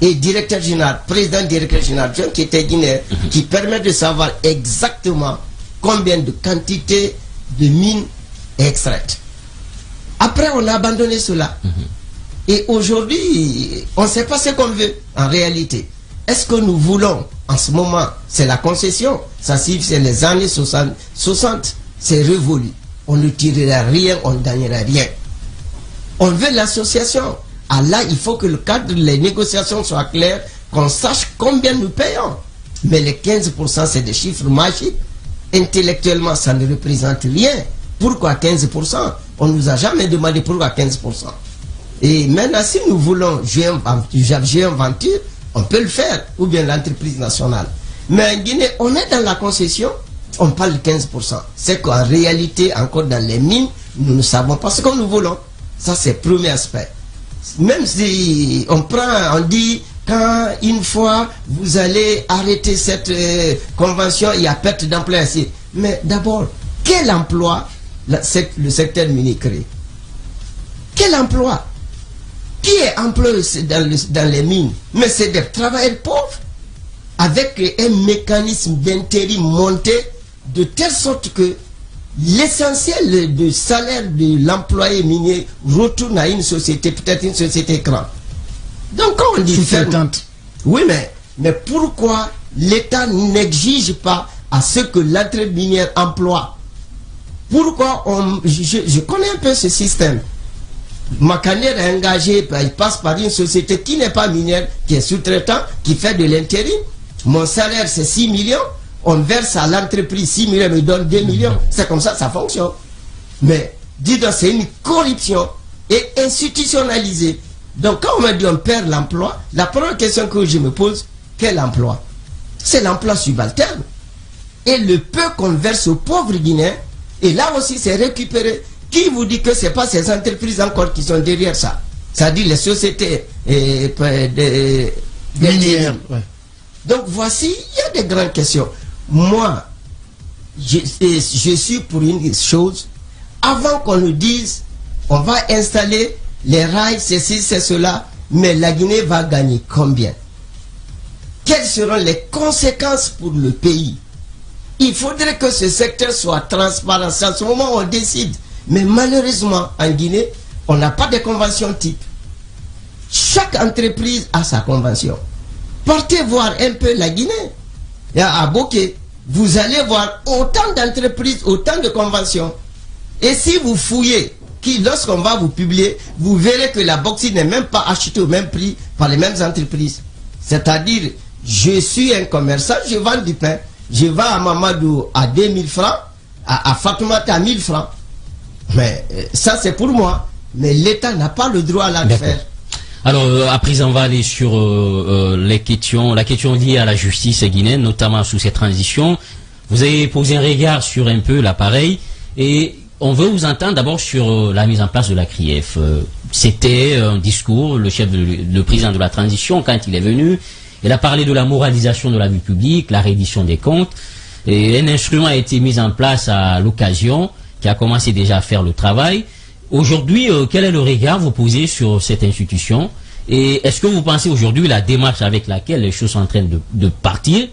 et directeur général, président directeur général qui était guinéen, qui permet de savoir exactement combien de quantité de mines extraites. Après, on a abandonné cela. Et aujourd'hui, on ne sait pas ce qu'on veut en réalité. Est-ce que nous voulons, en ce moment, c'est la concession, ça signifie c'est les années 60, c'est révolu. On ne tirera rien, on ne gagnera rien. On veut l'association. Ah là, il faut que le cadre, les négociations soient claires, qu'on sache combien nous payons. Mais les 15%, c'est des chiffres magiques. Intellectuellement, ça ne représente rien. Pourquoi 15%? On ne nous a jamais demandé pourquoi 15%. Et maintenant, si nous voulons jouer en aventure, on peut le faire, ou bien l'entreprise nationale. Mais en Guinée, on est dans la concession, on parle de 15%. C'est qu'en réalité, encore dans les mines, nous ne savons pas ce que nous voulons. Ça, c'est le premier aspect. Même si on dit, quand une fois vous allez arrêter cette convention, il y a perte d'emploi ici. Mais d'abord, quel emploi le secteur minier crée? Quel emploi? Qui est employé dans les mines? Mais c'est des travailleurs pauvres, avec un mécanisme d'intérim monté de telle sorte que l'essentiel du salaire de l'employé minier retourne à une société, peut-être une société grande. Donc quand on dit oui, mais pourquoi l'État n'exige pas à ce que l'entreprise minière emploie? Pourquoi je connais un peu ce système. Ma carrière est engagée, il passe par une société qui n'est pas minière, qui est sous-traitant, qui fait de l'intérim. Mon salaire c'est 6 millions. On verse à l'entreprise 6 millions, me donne 2 millions. C'est comme ça fonctionne. Mais, dis donc, c'est une corruption et institutionnalisée. Donc, quand on me dit on perd l'emploi, la première question que je me pose, quel emploi? C'est l'emploi subalterne. Et le peu qu'on verse aux pauvres Guinéens, et là aussi c'est récupéré. Qui vous dit que ce n'est pas ces entreprises encore qui sont derrière ça? C'est-à-dire les sociétés minières. Donc, voici, il y a des grandes questions. Moi, je suis pour une chose, avant qu'on nous dise, on va installer les rails, ceci, c'est cela, mais la Guinée va gagner combien? Quelles seront les conséquences pour le pays? Il faudrait que ce secteur soit transparent. C'est à ce moment où on décide. Mais malheureusement, en Guinée, on n'a pas de convention type. Chaque entreprise a sa convention. Partez voir un peu la Guinée. À Bokeh, vous allez voir autant d'entreprises, autant de conventions. Et si vous fouillez, lorsqu'on va vous publier, vous verrez que la bauxite n'est même pas achetée au même prix par les mêmes entreprises. C'est-à-dire, je suis un commerçant, je vends du pain. Je vends à Mamadou à 2000 francs, à Fatoumata à 1000 francs. Mais ça, c'est pour moi. Mais l'État n'a pas le droit à le faire. Alors, à présent, on va aller sur la question liée à la justice guinéenne, notamment sous cette transition. Vous avez posé un regard sur un peu l'appareil et on veut vous entendre d'abord sur la mise en place de la CRIEF. C'était un discours, le président de la transition, quand il est venu, il a parlé de la moralisation de la vie publique, la reddition des comptes. Et un instrument a été mis en place à l'occasion, qui a commencé déjà à faire le travail. Aujourd'hui, quel est le regard vous posez sur cette institution? Et est-ce que vous pensez aujourd'hui la démarche avec laquelle les choses sont en train de partir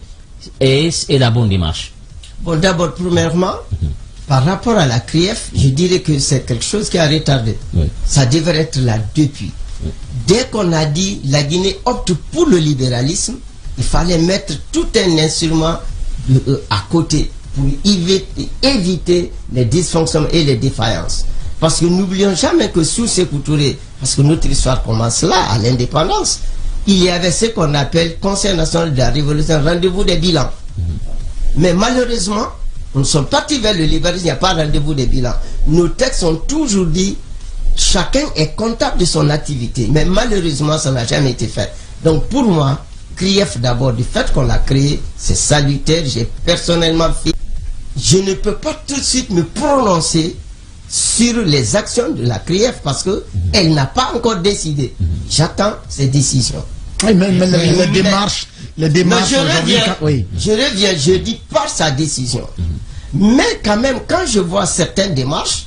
est la bonne démarche? Bon, d'abord, premièrement, par rapport à la CRIEF, je dirais que c'est quelque chose qui a retardé. Oui. Ça devrait être là depuis. Dès qu'on a dit la Guinée opte pour le libéralisme, il fallait mettre tout un instrument à côté pour éviter les dysfonctionnements et les défaillances. Parce que n'oublions jamais que sous Sékou Touré, parce que notre histoire commence là, à l'indépendance, il y avait ce qu'on appelle Conseil national de la révolution, rendez-vous des bilans. Mais malheureusement, nous sommes partis vers le libéralisme, il n'y a pas rendez-vous des bilans. Nos textes ont toujours dit, chacun est comptable de son activité. Mais malheureusement, ça n'a jamais été fait. Donc pour moi, CRIEF d'abord, du fait qu'on l'a créé, c'est salutaire, j'ai personnellement fait. Je ne peux pas tout de suite me prononcer sur les actions de la CRIEF parce que elle n'a pas encore décidé. J'attends ses décisions. Oui, mais les démarches aujourd'hui, je reviens, je dis par sa décision. Mais quand même, quand je vois certaines démarches,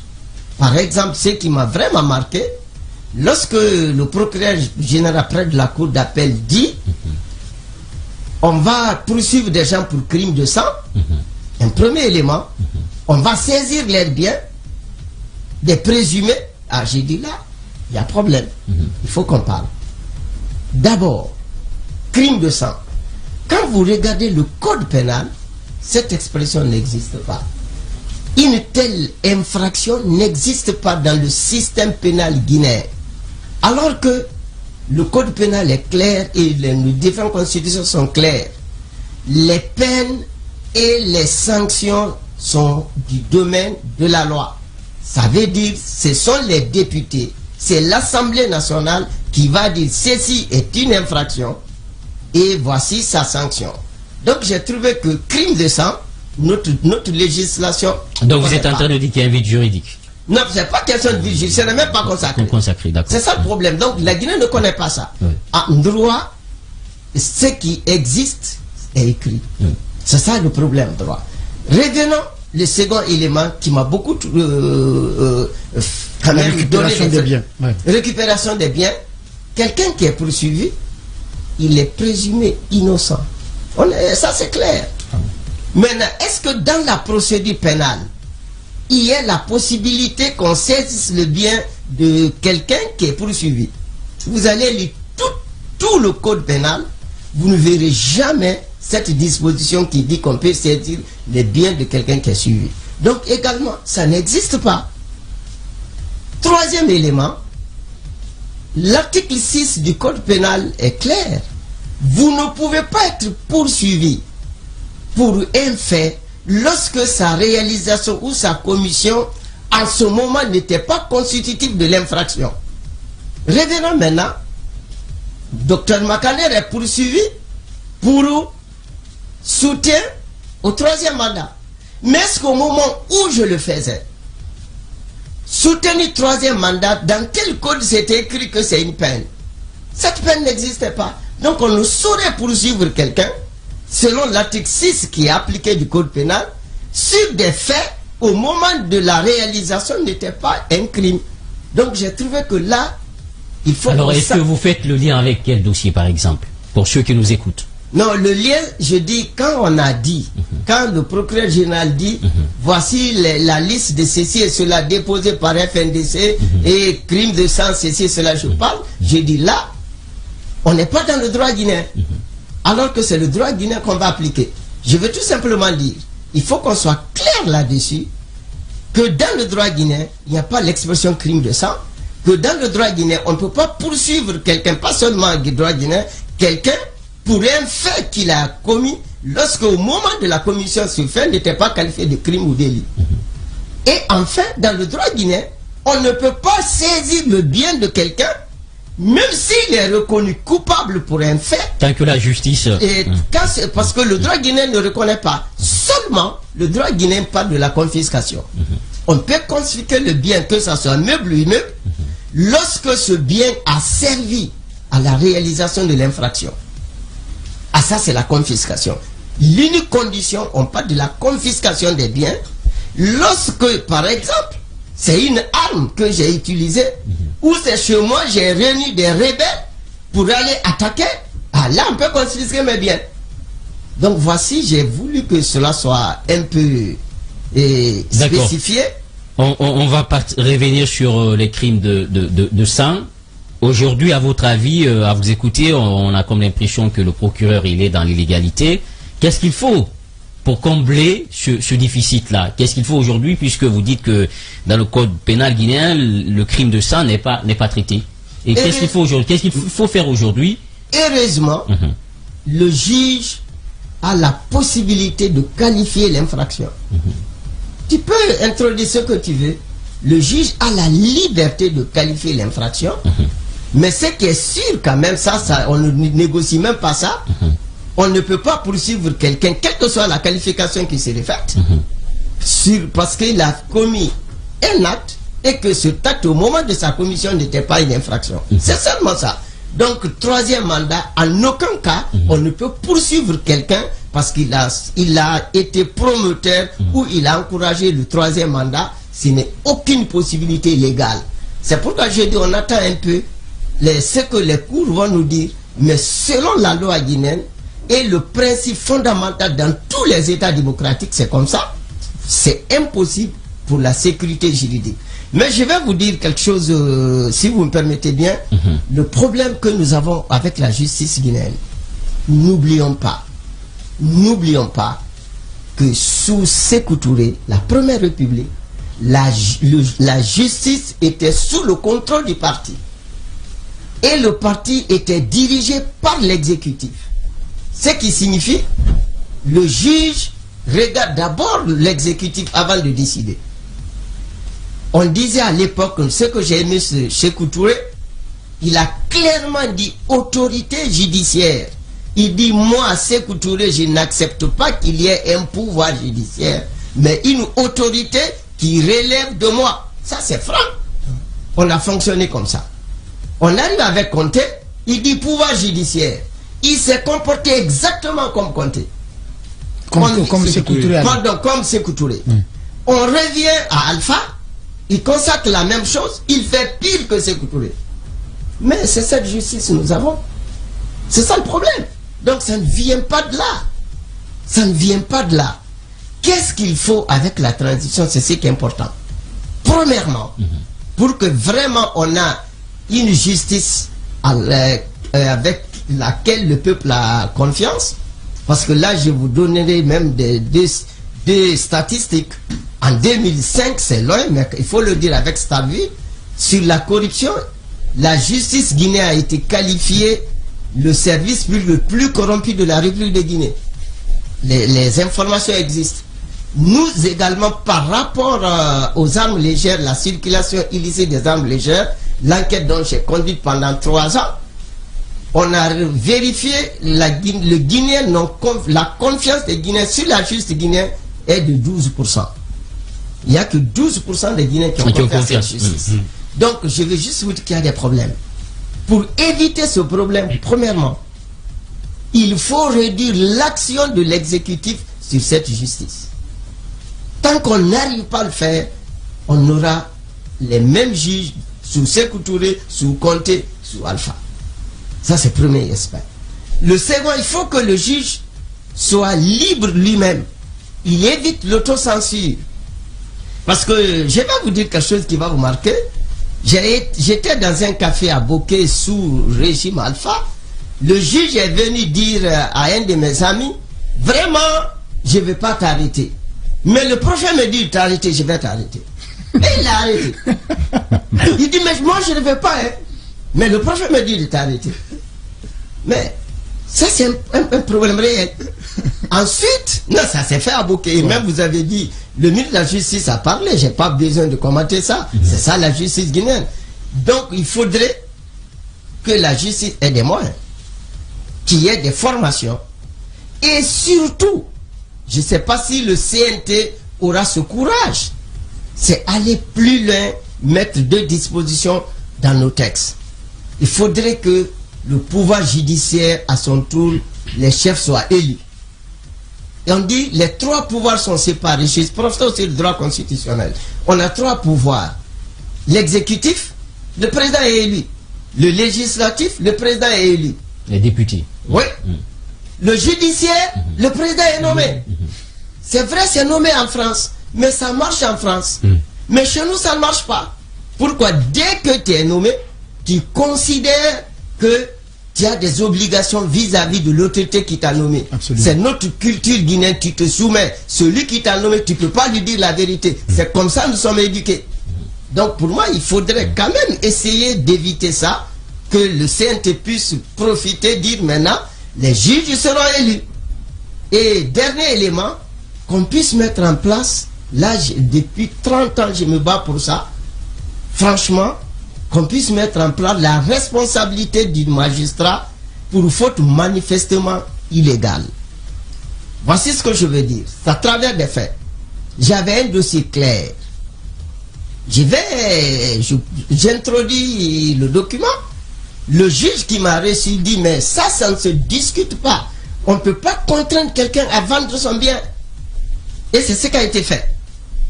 par exemple, ce qui m'a vraiment marqué, lorsque le procureur général près de la cour d'appel dit on va poursuivre des gens pour crime de sang, un premier élément, on va saisir leurs biens, des présumés. Ah, j'ai dit là, il y a problème. Il faut qu'on parle. D'abord, crime de sang. Quand vous regardez le code pénal, cette expression n'existe pas. Une telle infraction n'existe pas dans le système pénal guinéen. Alors que le code pénal est clair et les différentes constitutions sont claires. Les peines et les sanctions sont du domaine de la loi. Ça veut dire ce sont les députés, c'est l'Assemblée nationale qui va dire ceci est une infraction et voici sa sanction. Donc j'ai trouvé que crime de sang, notre législation... Donc vous êtes en train de dire qu'il y a un vide juridique? Non, c'est pas question de vide juridique, ce n'est même pas consacré. C'est ça le problème. Donc la Guinée ne connaît pas ça. Oui. En droit, ce qui existe est écrit. Oui. C'est ça le problème droit. Revenons le second élément qui m'a beaucoup quand même récupération des biens. Ouais. Récupération des biens. Quelqu'un qui est poursuivi, il est présumé innocent. Ça c'est clair. Maintenant, est-ce que dans la procédure pénale, il y a la possibilité qu'on saisisse le bien de quelqu'un qui est poursuivi? Vous allez lire tout le code pénal, vous ne verrez jamais cette disposition qui dit qu'on peut saisir les biens de quelqu'un qui est suivi. Donc également, ça n'existe pas. Troisième élément, l'article 6 du code pénal est clair. Vous ne pouvez pas être poursuivi pour un fait lorsque sa réalisation ou sa commission en ce moment n'était pas constitutive de l'infraction. Revenons maintenant, Dr Makaner est poursuivi pour soutien au troisième mandat. Mais est-ce qu'au moment où je le faisais, soutenir troisième mandat, dans quel code c'était écrit que c'est une peine? Cette peine n'existait pas. Donc on ne saurait poursuivre quelqu'un selon l'article 6 qui est appliqué du code pénal sur des faits au moment de la réalisation n'était pas un crime. Donc j'ai trouvé que là, il faut... Alors est-ce que vous faites le lien avec quel dossier par exemple, pour ceux qui nous écoutent? Non, le lien, je dis, quand on a dit, quand le procureur général dit, voici la liste de ceci et cela déposé par FNDC et crime de sang, ceci et cela, je parle, je dis là, on n'est pas dans le droit guinéen, alors que c'est le droit guinéen qu'on va appliquer. Je veux tout simplement dire, il faut qu'on soit clair là-dessus, que dans le droit guinéen, il n'y a pas l'expression crime de sang, que dans le droit guinéen, on ne peut pas poursuivre quelqu'un, pas seulement du droit guinéen, quelqu'un pour un fait qu'il a commis lorsque au moment de la commission sur fait n'était pas qualifié de crime ou délit. Et enfin, dans le droit guinéen, on ne peut pas saisir le bien de quelqu'un même s'il est reconnu coupable pour un fait. Tant que la justice... parce que le droit guinéen ne reconnaît pas. Seulement, le droit guinéen parle de la confiscation. On peut confisquer le bien, que ce soit un meuble ou immeuble, lorsque ce bien a servi à la réalisation de l'infraction. Ah, ça, c'est la confiscation. L'unique condition, on parle de la confiscation des biens, lorsque, par exemple, c'est une arme que j'ai utilisée, ou c'est chez moi, j'ai réuni des rebelles pour aller attaquer, là, on peut confisquer mes biens. Donc voici, j'ai voulu que cela soit un peu spécifié. On va revenir sur les crimes de sang. Aujourd'hui, à votre avis, à vous écouter, on a comme l'impression que le procureur, il est dans l'illégalité. Qu'est-ce qu'il faut pour combler ce déficit-là? Qu'est-ce qu'il faut aujourd'hui, puisque vous dites que dans le code pénal guinéen, le crime de sang n'est pas traité? Et qu'est-ce qu'il faut aujourd'hui? Qu'est-ce qu'il faut faire aujourd'hui? Heureusement, le juge a la possibilité de qualifier l'infraction. Tu peux introduire ce que tu veux. Le juge a la liberté de qualifier l'infraction. Mais ce qui est sûr quand même, ça on ne négocie même pas ça. On ne peut pas poursuivre quelqu'un, quelle que soit la qualification qui serait faite, parce qu'il a commis un acte et que ce acte au moment de sa commission n'était pas une infraction. C'est seulement ça. Donc, troisième mandat, en aucun cas, on ne peut poursuivre quelqu'un parce qu'il a été promoteur ou il a encouragé le troisième mandat. Ce n'est aucune possibilité légale. C'est pourquoi je dis, on attend un peu ce que les cours vont nous dire, mais selon la loi guinéenne et le principe fondamental dans tous les États démocratiques, c'est comme ça. C'est impossible pour la sécurité juridique. Mais je vais vous dire quelque chose, si vous me permettez bien. Le problème que nous avons avec la justice guinéenne, n'oublions pas que sous Sékou Touré, la Première République, la justice était sous le contrôle du parti. Et le parti était dirigé par l'exécutif. Ce qui signifie, le juge regarde d'abord l'exécutif avant de décider. On disait à l'époque, ce que j'ai aimé chez Sékou Touré, il a clairement dit autorité judiciaire. Il dit, moi, Sékou Touré, je n'accepte pas qu'il y ait un pouvoir judiciaire, mais une autorité qui relève de moi. Ça, c'est franc. On a fonctionné comme ça. On arrive avec Conté, il dit pouvoir judiciaire. Il s'est comporté exactement comme Conté. Comme Sékou Touré. Pardon, comme Sékou Touré. On revient à Alpha, il constate la même chose, il fait pire que Sékou Touré. Mais c'est cette justice que nous avons. C'est ça le problème. Donc ça ne vient pas de là. Ça ne vient pas de là. Qu'est-ce qu'il faut avec la transition? C'est ce qui est important. Premièrement, pour que vraiment on a une justice avec laquelle le peuple a confiance, parce que là je vous donnerai même des statistiques. En 2005, c'est loin, mais il faut le dire avec Stavi, sur la corruption, la justice guinéenne a été qualifiée le service public le plus corrompu de la République de Guinée. Les informations existent. Nous également, par rapport aux armes légères, la circulation illicite des armes légères, l'enquête dont j'ai conduite pendant 3 ans, on a vérifié la confiance des Guinéens sur la justice guinéenne est de 12%. Il n'y a que 12% des Guinéens qui ont confiance à la justice. Donc, je veux juste vous dire qu'il y a des problèmes. Pour éviter ce problème, premièrement, il faut réduire l'action de l'exécutif sur cette justice. Tant qu'on n'arrive pas à le faire, on aura les mêmes juges sous Sékou Touré, sous Conté, sous Alpha. Ça, c'est le premier aspect. Le second, il faut que le juge soit libre lui-même. Il évite l'autocensure. Parce que je vais vous dire quelque chose qui va vous marquer. J'étais dans un café à Bokeh sous régime Alpha. Le juge est venu dire à un de mes amis, vraiment, je ne vais pas t'arrêter. Mais le prophète me dit, t'arrêter, je vais t'arrêter. Et il l'a arrêté. Il dit, mais moi je ne vais pas. Hein. Mais le prophète me dit de t'arrêter. Mais ça c'est un problème réel. Ensuite, non, ça s'est fait à Bokeh. Et même vous avez dit, le ministre de la Justice a parlé, j'ai pas besoin de commenter ça. C'est ça la justice guinéenne. Donc il faudrait que la justice ait des moyens, qu'il y ait des formations. Et surtout, je ne sais pas si le CNT aura ce courage. C'est aller plus loin, mettre deux dispositions dans nos textes. Il faudrait que le pouvoir judiciaire, à son tour, les chefs soient élus. on dit les 3 pouvoirs sont séparés. Je suis professeur aussi du droit constitutionnel. On a 3 pouvoirs. L'exécutif, le président est élu. Le législatif, le président est élu. Les députés. Oui. Le judiciaire, le président est nommé. C'est vrai, c'est nommé en France. Mais ça marche en France. Mais chez nous, ça ne marche pas. Pourquoi? Dès que tu es nommé, tu considères que tu as des obligations vis-à-vis de l'autorité qui t'a nommé. C'est notre culture guinéenne, tu te soumets. Celui qui t'a nommé, tu ne peux pas lui dire la vérité. C'est comme ça que nous sommes éduqués. Donc pour moi, il faudrait quand même essayer d'éviter ça, que le CNT puisse profiter, dire maintenant, les juges seront élus. Et dernier élément, qu'on puisse mettre en place, là, depuis 30 ans, je me bats pour ça, franchement, qu'on puisse mettre en place la responsabilité du magistrat pour faute manifestement illégale. Voici ce que je veux dire. C'est à travers des faits. J'avais un dossier clair. J'introduis le document. Le juge qui m'a reçu dit, mais ça ne se discute pas. On ne peut pas contraindre quelqu'un à vendre son bien. Et c'est ce qui a été fait.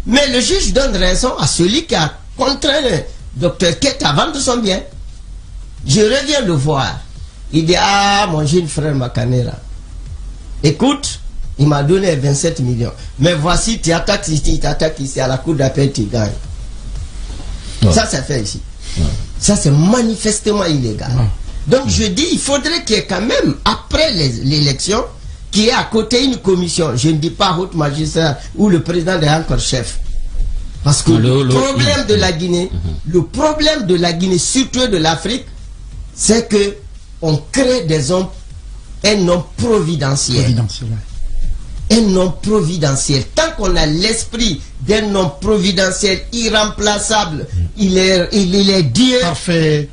Mais le juge donne raison à celui qui a contraint le docteur Kett à vendre son bien. Je reviens le voir. Il dit, ah, mon jeune frère Makanera, écoute, il m'a donné 27 millions. Mais voici, tu attaques ici, à la cour d'appel, tu gagnes. Ouais. Ça, c'est fait ici. Ouais. Ça, c'est manifestement illégal. Ouais. Donc, je dis, il faudrait qu'il y ait quand même, après l'élection, qu'il y ait à côté une commission. Je ne dis pas haute magistrat ou le président est encore chef. Parce que le problème de la Guinée, le problème de la Guinée, surtout de l'Afrique, c'est que on crée un homme providentiel. Un homme providentiel. Tant qu'on a l'esprit d'un homme providentiel irremplaçable, il est Dieu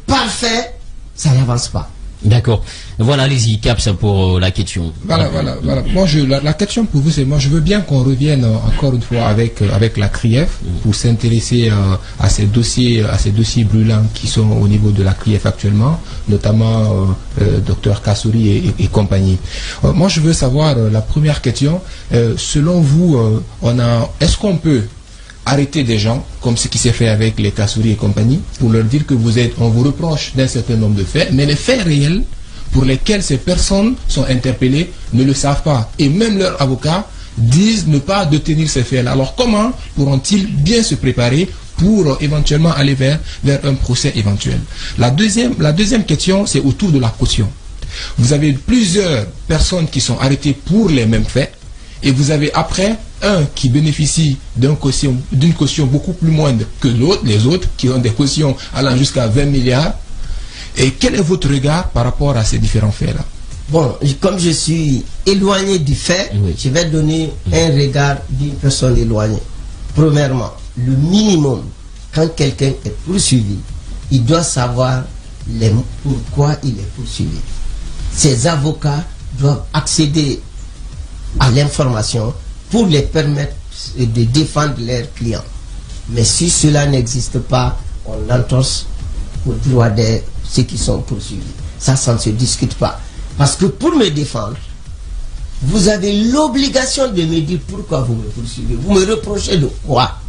parfait, ça n'avance pas. D'accord. Voilà, allez-y, Caps, pour la question. Voilà. Moi, la question pour vous, c'est, moi, je veux bien qu'on revienne encore une fois avec la CRIEF pour s'intéresser à ces dossiers brûlants qui sont au niveau de la CRIEF actuellement, notamment Dr Kassouri et compagnie. Moi, je veux savoir, la première question, selon vous, est-ce qu'on peut arrêter des gens, comme ce qui s'est fait avec les Kassouri et compagnie, pour leur dire que on vous reproche d'un certain nombre de faits, mais les faits réels pour lesquels ces personnes sont interpellées ne le savent pas. Et même leurs avocats disent ne pas détenir ces faits-là. Alors comment pourront-ils bien se préparer pour éventuellement aller vers un procès éventuel? La deuxième question, c'est autour de la caution. Vous avez plusieurs personnes qui sont arrêtées pour les mêmes faits, et vous avez après un qui bénéficie d'une caution beaucoup plus moindre que les autres qui ont des cautions allant jusqu'à 20 milliards. Et quel est votre regard par rapport à ces différents faits-là? Bon, comme je suis éloigné du fait, je vais donner un regard d'une personne éloignée. Premièrement, le minimum, quand quelqu'un est poursuivi, il doit savoir pourquoi il est poursuivi. Ses avocats doivent accéder à l'information pour les permettre de défendre leurs clients. Mais si cela n'existe pas, on entorse au droit de ceux qui sont poursuivis. Ça ne se discute pas. Parce que pour me défendre, vous avez l'obligation de me dire pourquoi vous me poursuivez. Vous me reprochez de quoi?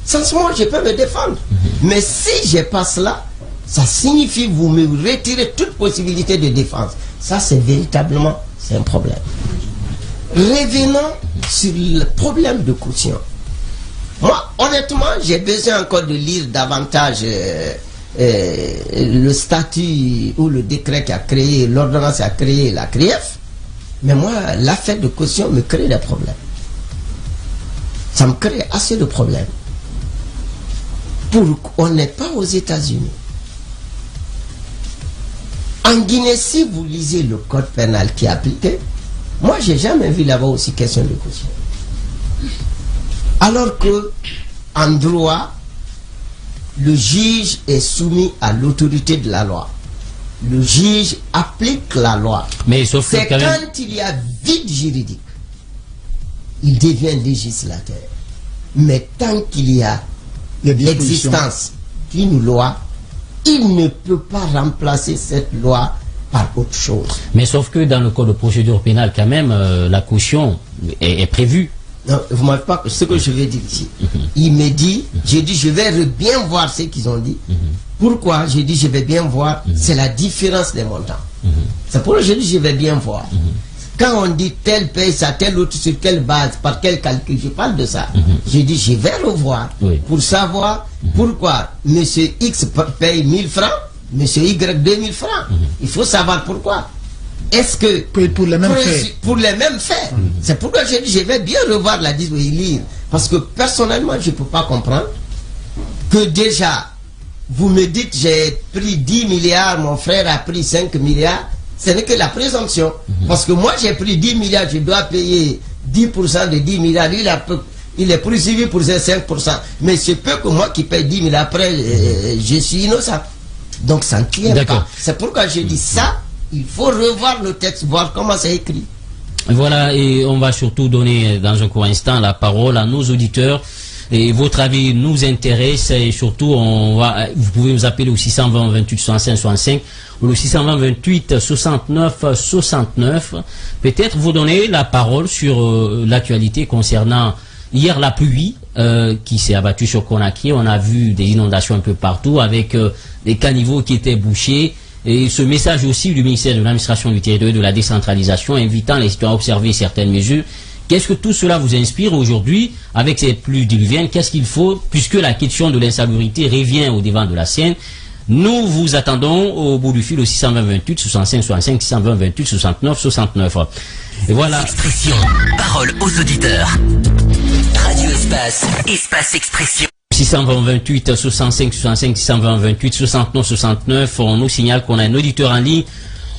Sans moi, je peux me défendre. Mais si je pas cela, ça signifie que vous me retirez toute possibilité de défense. Ça, c'est véritablement, c'est un problème. Revenons sur le problème de caution. Moi, honnêtement, j'ai besoin encore de lire davantage le statut ou le décret qui a créé, l'ordonnance qui a créé la CRIEF. Mais moi, l'affaire de caution me crée des problèmes. Ça me crée assez de problèmes. On n'est pas aux États-Unis. En Guinée, si vous lisez le code pénal qui est appliqué, moi, j'ai jamais vu là-bas aussi question de caution. Alors que, en droit, le juge est soumis à l'autorité de la loi. Le juge applique la loi. Mais sauf que quand il y a vide juridique, il devient législateur. Mais tant qu'il y a l'existence d'une loi, il ne peut pas remplacer cette loi par autre chose. Mais sauf que dans le code de procédure pénale, quand même, la caution est prévue. Non, vous m'avez pas ce que je vais dire ici. Il me dit, j'ai dit, je vais bien voir ce qu'ils ont dit. Pourquoi? J'ai dit, je vais bien voir. C'est la différence des montants. C'est pourquoi j'ai dit, je vais bien voir. Quand on dit tel paye ça, tel autre, sur quelle base, par quel calcul, je parle de ça. J'ai dit, je vais revoir pour savoir pourquoi monsieur X paye 1000 francs, monsieur Y 2000 francs. Il faut savoir pourquoi. Est-ce que pour les mêmes faits, pour les mêmes faits, c'est pourquoi j'ai dit je vais bien revoir la disposition et lire, parce que personnellement je ne peux pas comprendre que déjà vous me dites j'ai pris 10 milliards, mon frère a pris 5 milliards, ce n'est que la présomption, parce que moi j'ai pris 10 milliards, je dois payer 10% de 10 milliards, il est poursuivi pour ces 5%, mais c'est peu que moi qui paye 10 milliards après je suis innocent, donc ça ne tient pas. C'est pourquoi j'ai dit ça. Il faut revoir le texte, voir comment c'est écrit. Voilà, et on va surtout donner dans un court instant la parole à nos auditeurs. Et votre avis nous intéresse et surtout, vous pouvez nous appeler au 620 28 65 65 ou le 620 28 69 69. Peut-être vous donner la parole sur l'actualité concernant hier la pluie qui s'est abattue sur Conakry. On a vu des inondations un peu partout avec des caniveaux qui étaient bouchés. Et ce message aussi du ministère de l'administration du territoire et de la décentralisation invitant les citoyens à observer certaines mesures. Qu'est-ce que tout cela vous inspire aujourd'hui avec cette pluie diluvienne? Qu'est-ce qu'il faut, puisque la question de l'insalubrité revient au devant de la scène? Nous vous attendons au bout du fil au 620 28 65 65 620 28 69 69. Et voilà. Expression. Parole aux auditeurs. Radio Espace. Espace Expression. 620 28 65 65 620 28 69 69. On nous signale qu'on a un auditeur en ligne.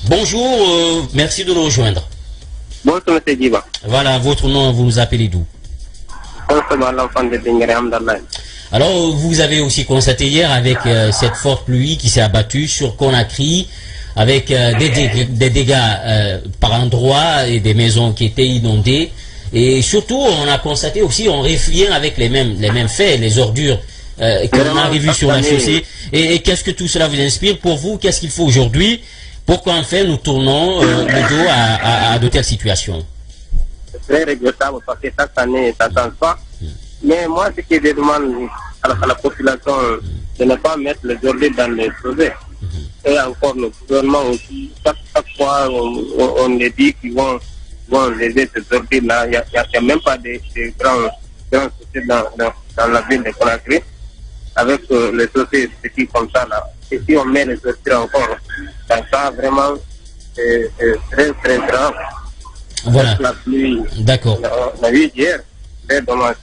Bonjour, merci de nous rejoindre. Bonjour, M. Djiba. Voilà, votre nom, vous nous appelez d'où? Alors, vous avez aussi constaté hier avec cette forte pluie qui s'est abattue sur Conakry, avec des dégâts par endroits et des maisons qui étaient inondées. Et surtout, on a constaté aussi, on revient avec les mêmes faits, les ordures qu'on a vues sur la chaussée. Et qu'est-ce que tout cela vous inspire pour vous? Qu'est-ce qu'il faut aujourd'hui? Pourquoi en fait nous tournons le dos à de telles situations? C'est très regrettable parce que chaque année, ça ne change pas. Mais moi, ce que je demande à la population, de ne pas mettre les ordures dans les projets. Et encore, le gouvernement aussi, chaque fois, on les dit qu'ils vont aider ces ordures-là. Il n'y a même pas de grands sociétés dans la ville de Conakry, avec les sociétés petits comme ça, là. Et si on met les ordures encore, ça vraiment, c'est très, très grave. Voilà. La pluie, d'accord. On a eu hier, très dommage.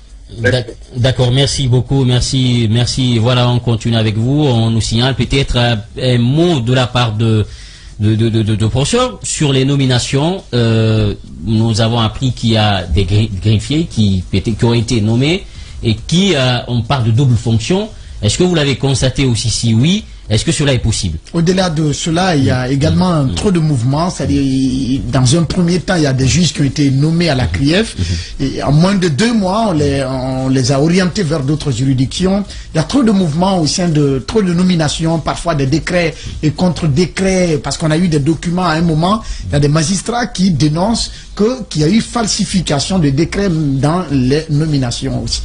D'accord, merci beaucoup, merci. Voilà, on continue avec vous. On nous signale peut-être un mot de la part de professeur sur les nominations. Nous avons appris qu'il y a des greffiers qui ont été nommés et qui on parle de double fonction. Est-ce que vous l'avez constaté aussi? Si oui, est-ce que cela est possible? Au-delà de cela, il y a également trop de mouvements. C'est-à-dire, dans un premier temps, il y a des juges qui ont été nommés à la CRIEF. Et en moins de 2 mois, on les a orientés vers d'autres juridictions. Il y a trop de mouvements au sein de trop de nominations, parfois des décrets et contre-décrets, parce qu'on a eu des documents à un moment. Il y a des magistrats qui dénoncent qu'il y a eu falsification de décrets dans les nominations aussi.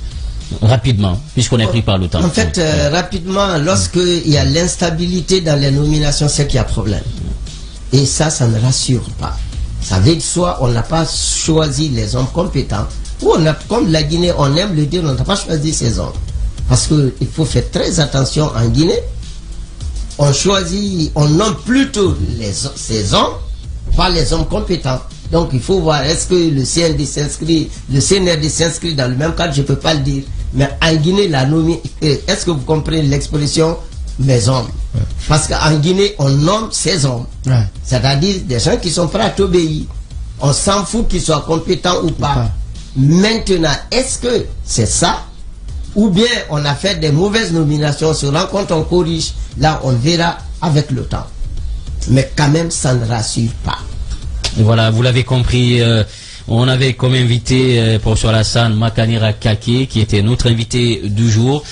Rapidement, puisqu'on est pris par le temps. En fait, rapidement, lorsqu'il y a l'instabilité dans les nominations, c'est qu'il y a problème. Et ça ne rassure pas. Ça veut dire soit on n'a pas choisi les hommes compétents, ou comme la Guinée, on aime le dire, on n'a pas choisi ces hommes. Parce qu'il faut faire très attention en Guinée. On nomme plutôt ces hommes, pas les hommes compétents. Donc il faut voir, est-ce que le CNRD s'inscrit dans le même cadre? Je ne peux pas le dire. Mais en Guinée, est-ce que vous comprenez l'expression mes hommes? Parce qu'en Guinée, on nomme ces hommes. C'est-à-dire des gens qui sont prêts à t'obéir. On s'en fout qu'ils soient compétents ou pas. Maintenant, est-ce que c'est ça? Ou bien on a fait des mauvaises nominations, on se rend compte, on corrige. Là, on verra avec le temps. Mais quand même, ça ne rassure pas. Voilà, vous l'avez compris, on avait comme invité professeur Alassane Makanera Kake, qui était notre invité du jour.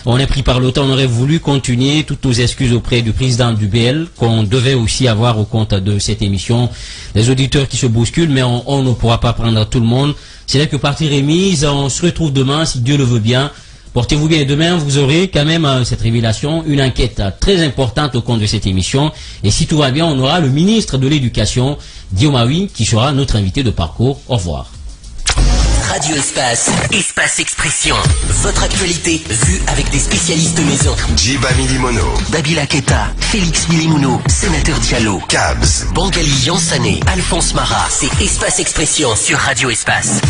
On est pris par le temps, on aurait voulu continuer toutes nos excuses auprès du président du BL, qu'on devait aussi avoir au compte de cette émission. Les auditeurs qui se bousculent, mais on ne pourra pas prendre tout le monde. C'est là que partie remise, on se retrouve demain, si Dieu le veut bien. Portez-vous bien. Demain, vous aurez quand même cette révélation, une enquête très importante au compte de cette émission. Et si tout va bien, on aura le ministre de l'Éducation, Diomaye, qui sera notre invité de parcours. Au revoir. Radio Espace, Espace Expression. Votre actualité vue avec des spécialistes maison. Djiba Milimono, Dabila Keta, Félix Milimouno, Sénateur Diallo, Cabs, Bangali Yansané, Alphonse Marat. C'est Espace Expression sur Radio Espace.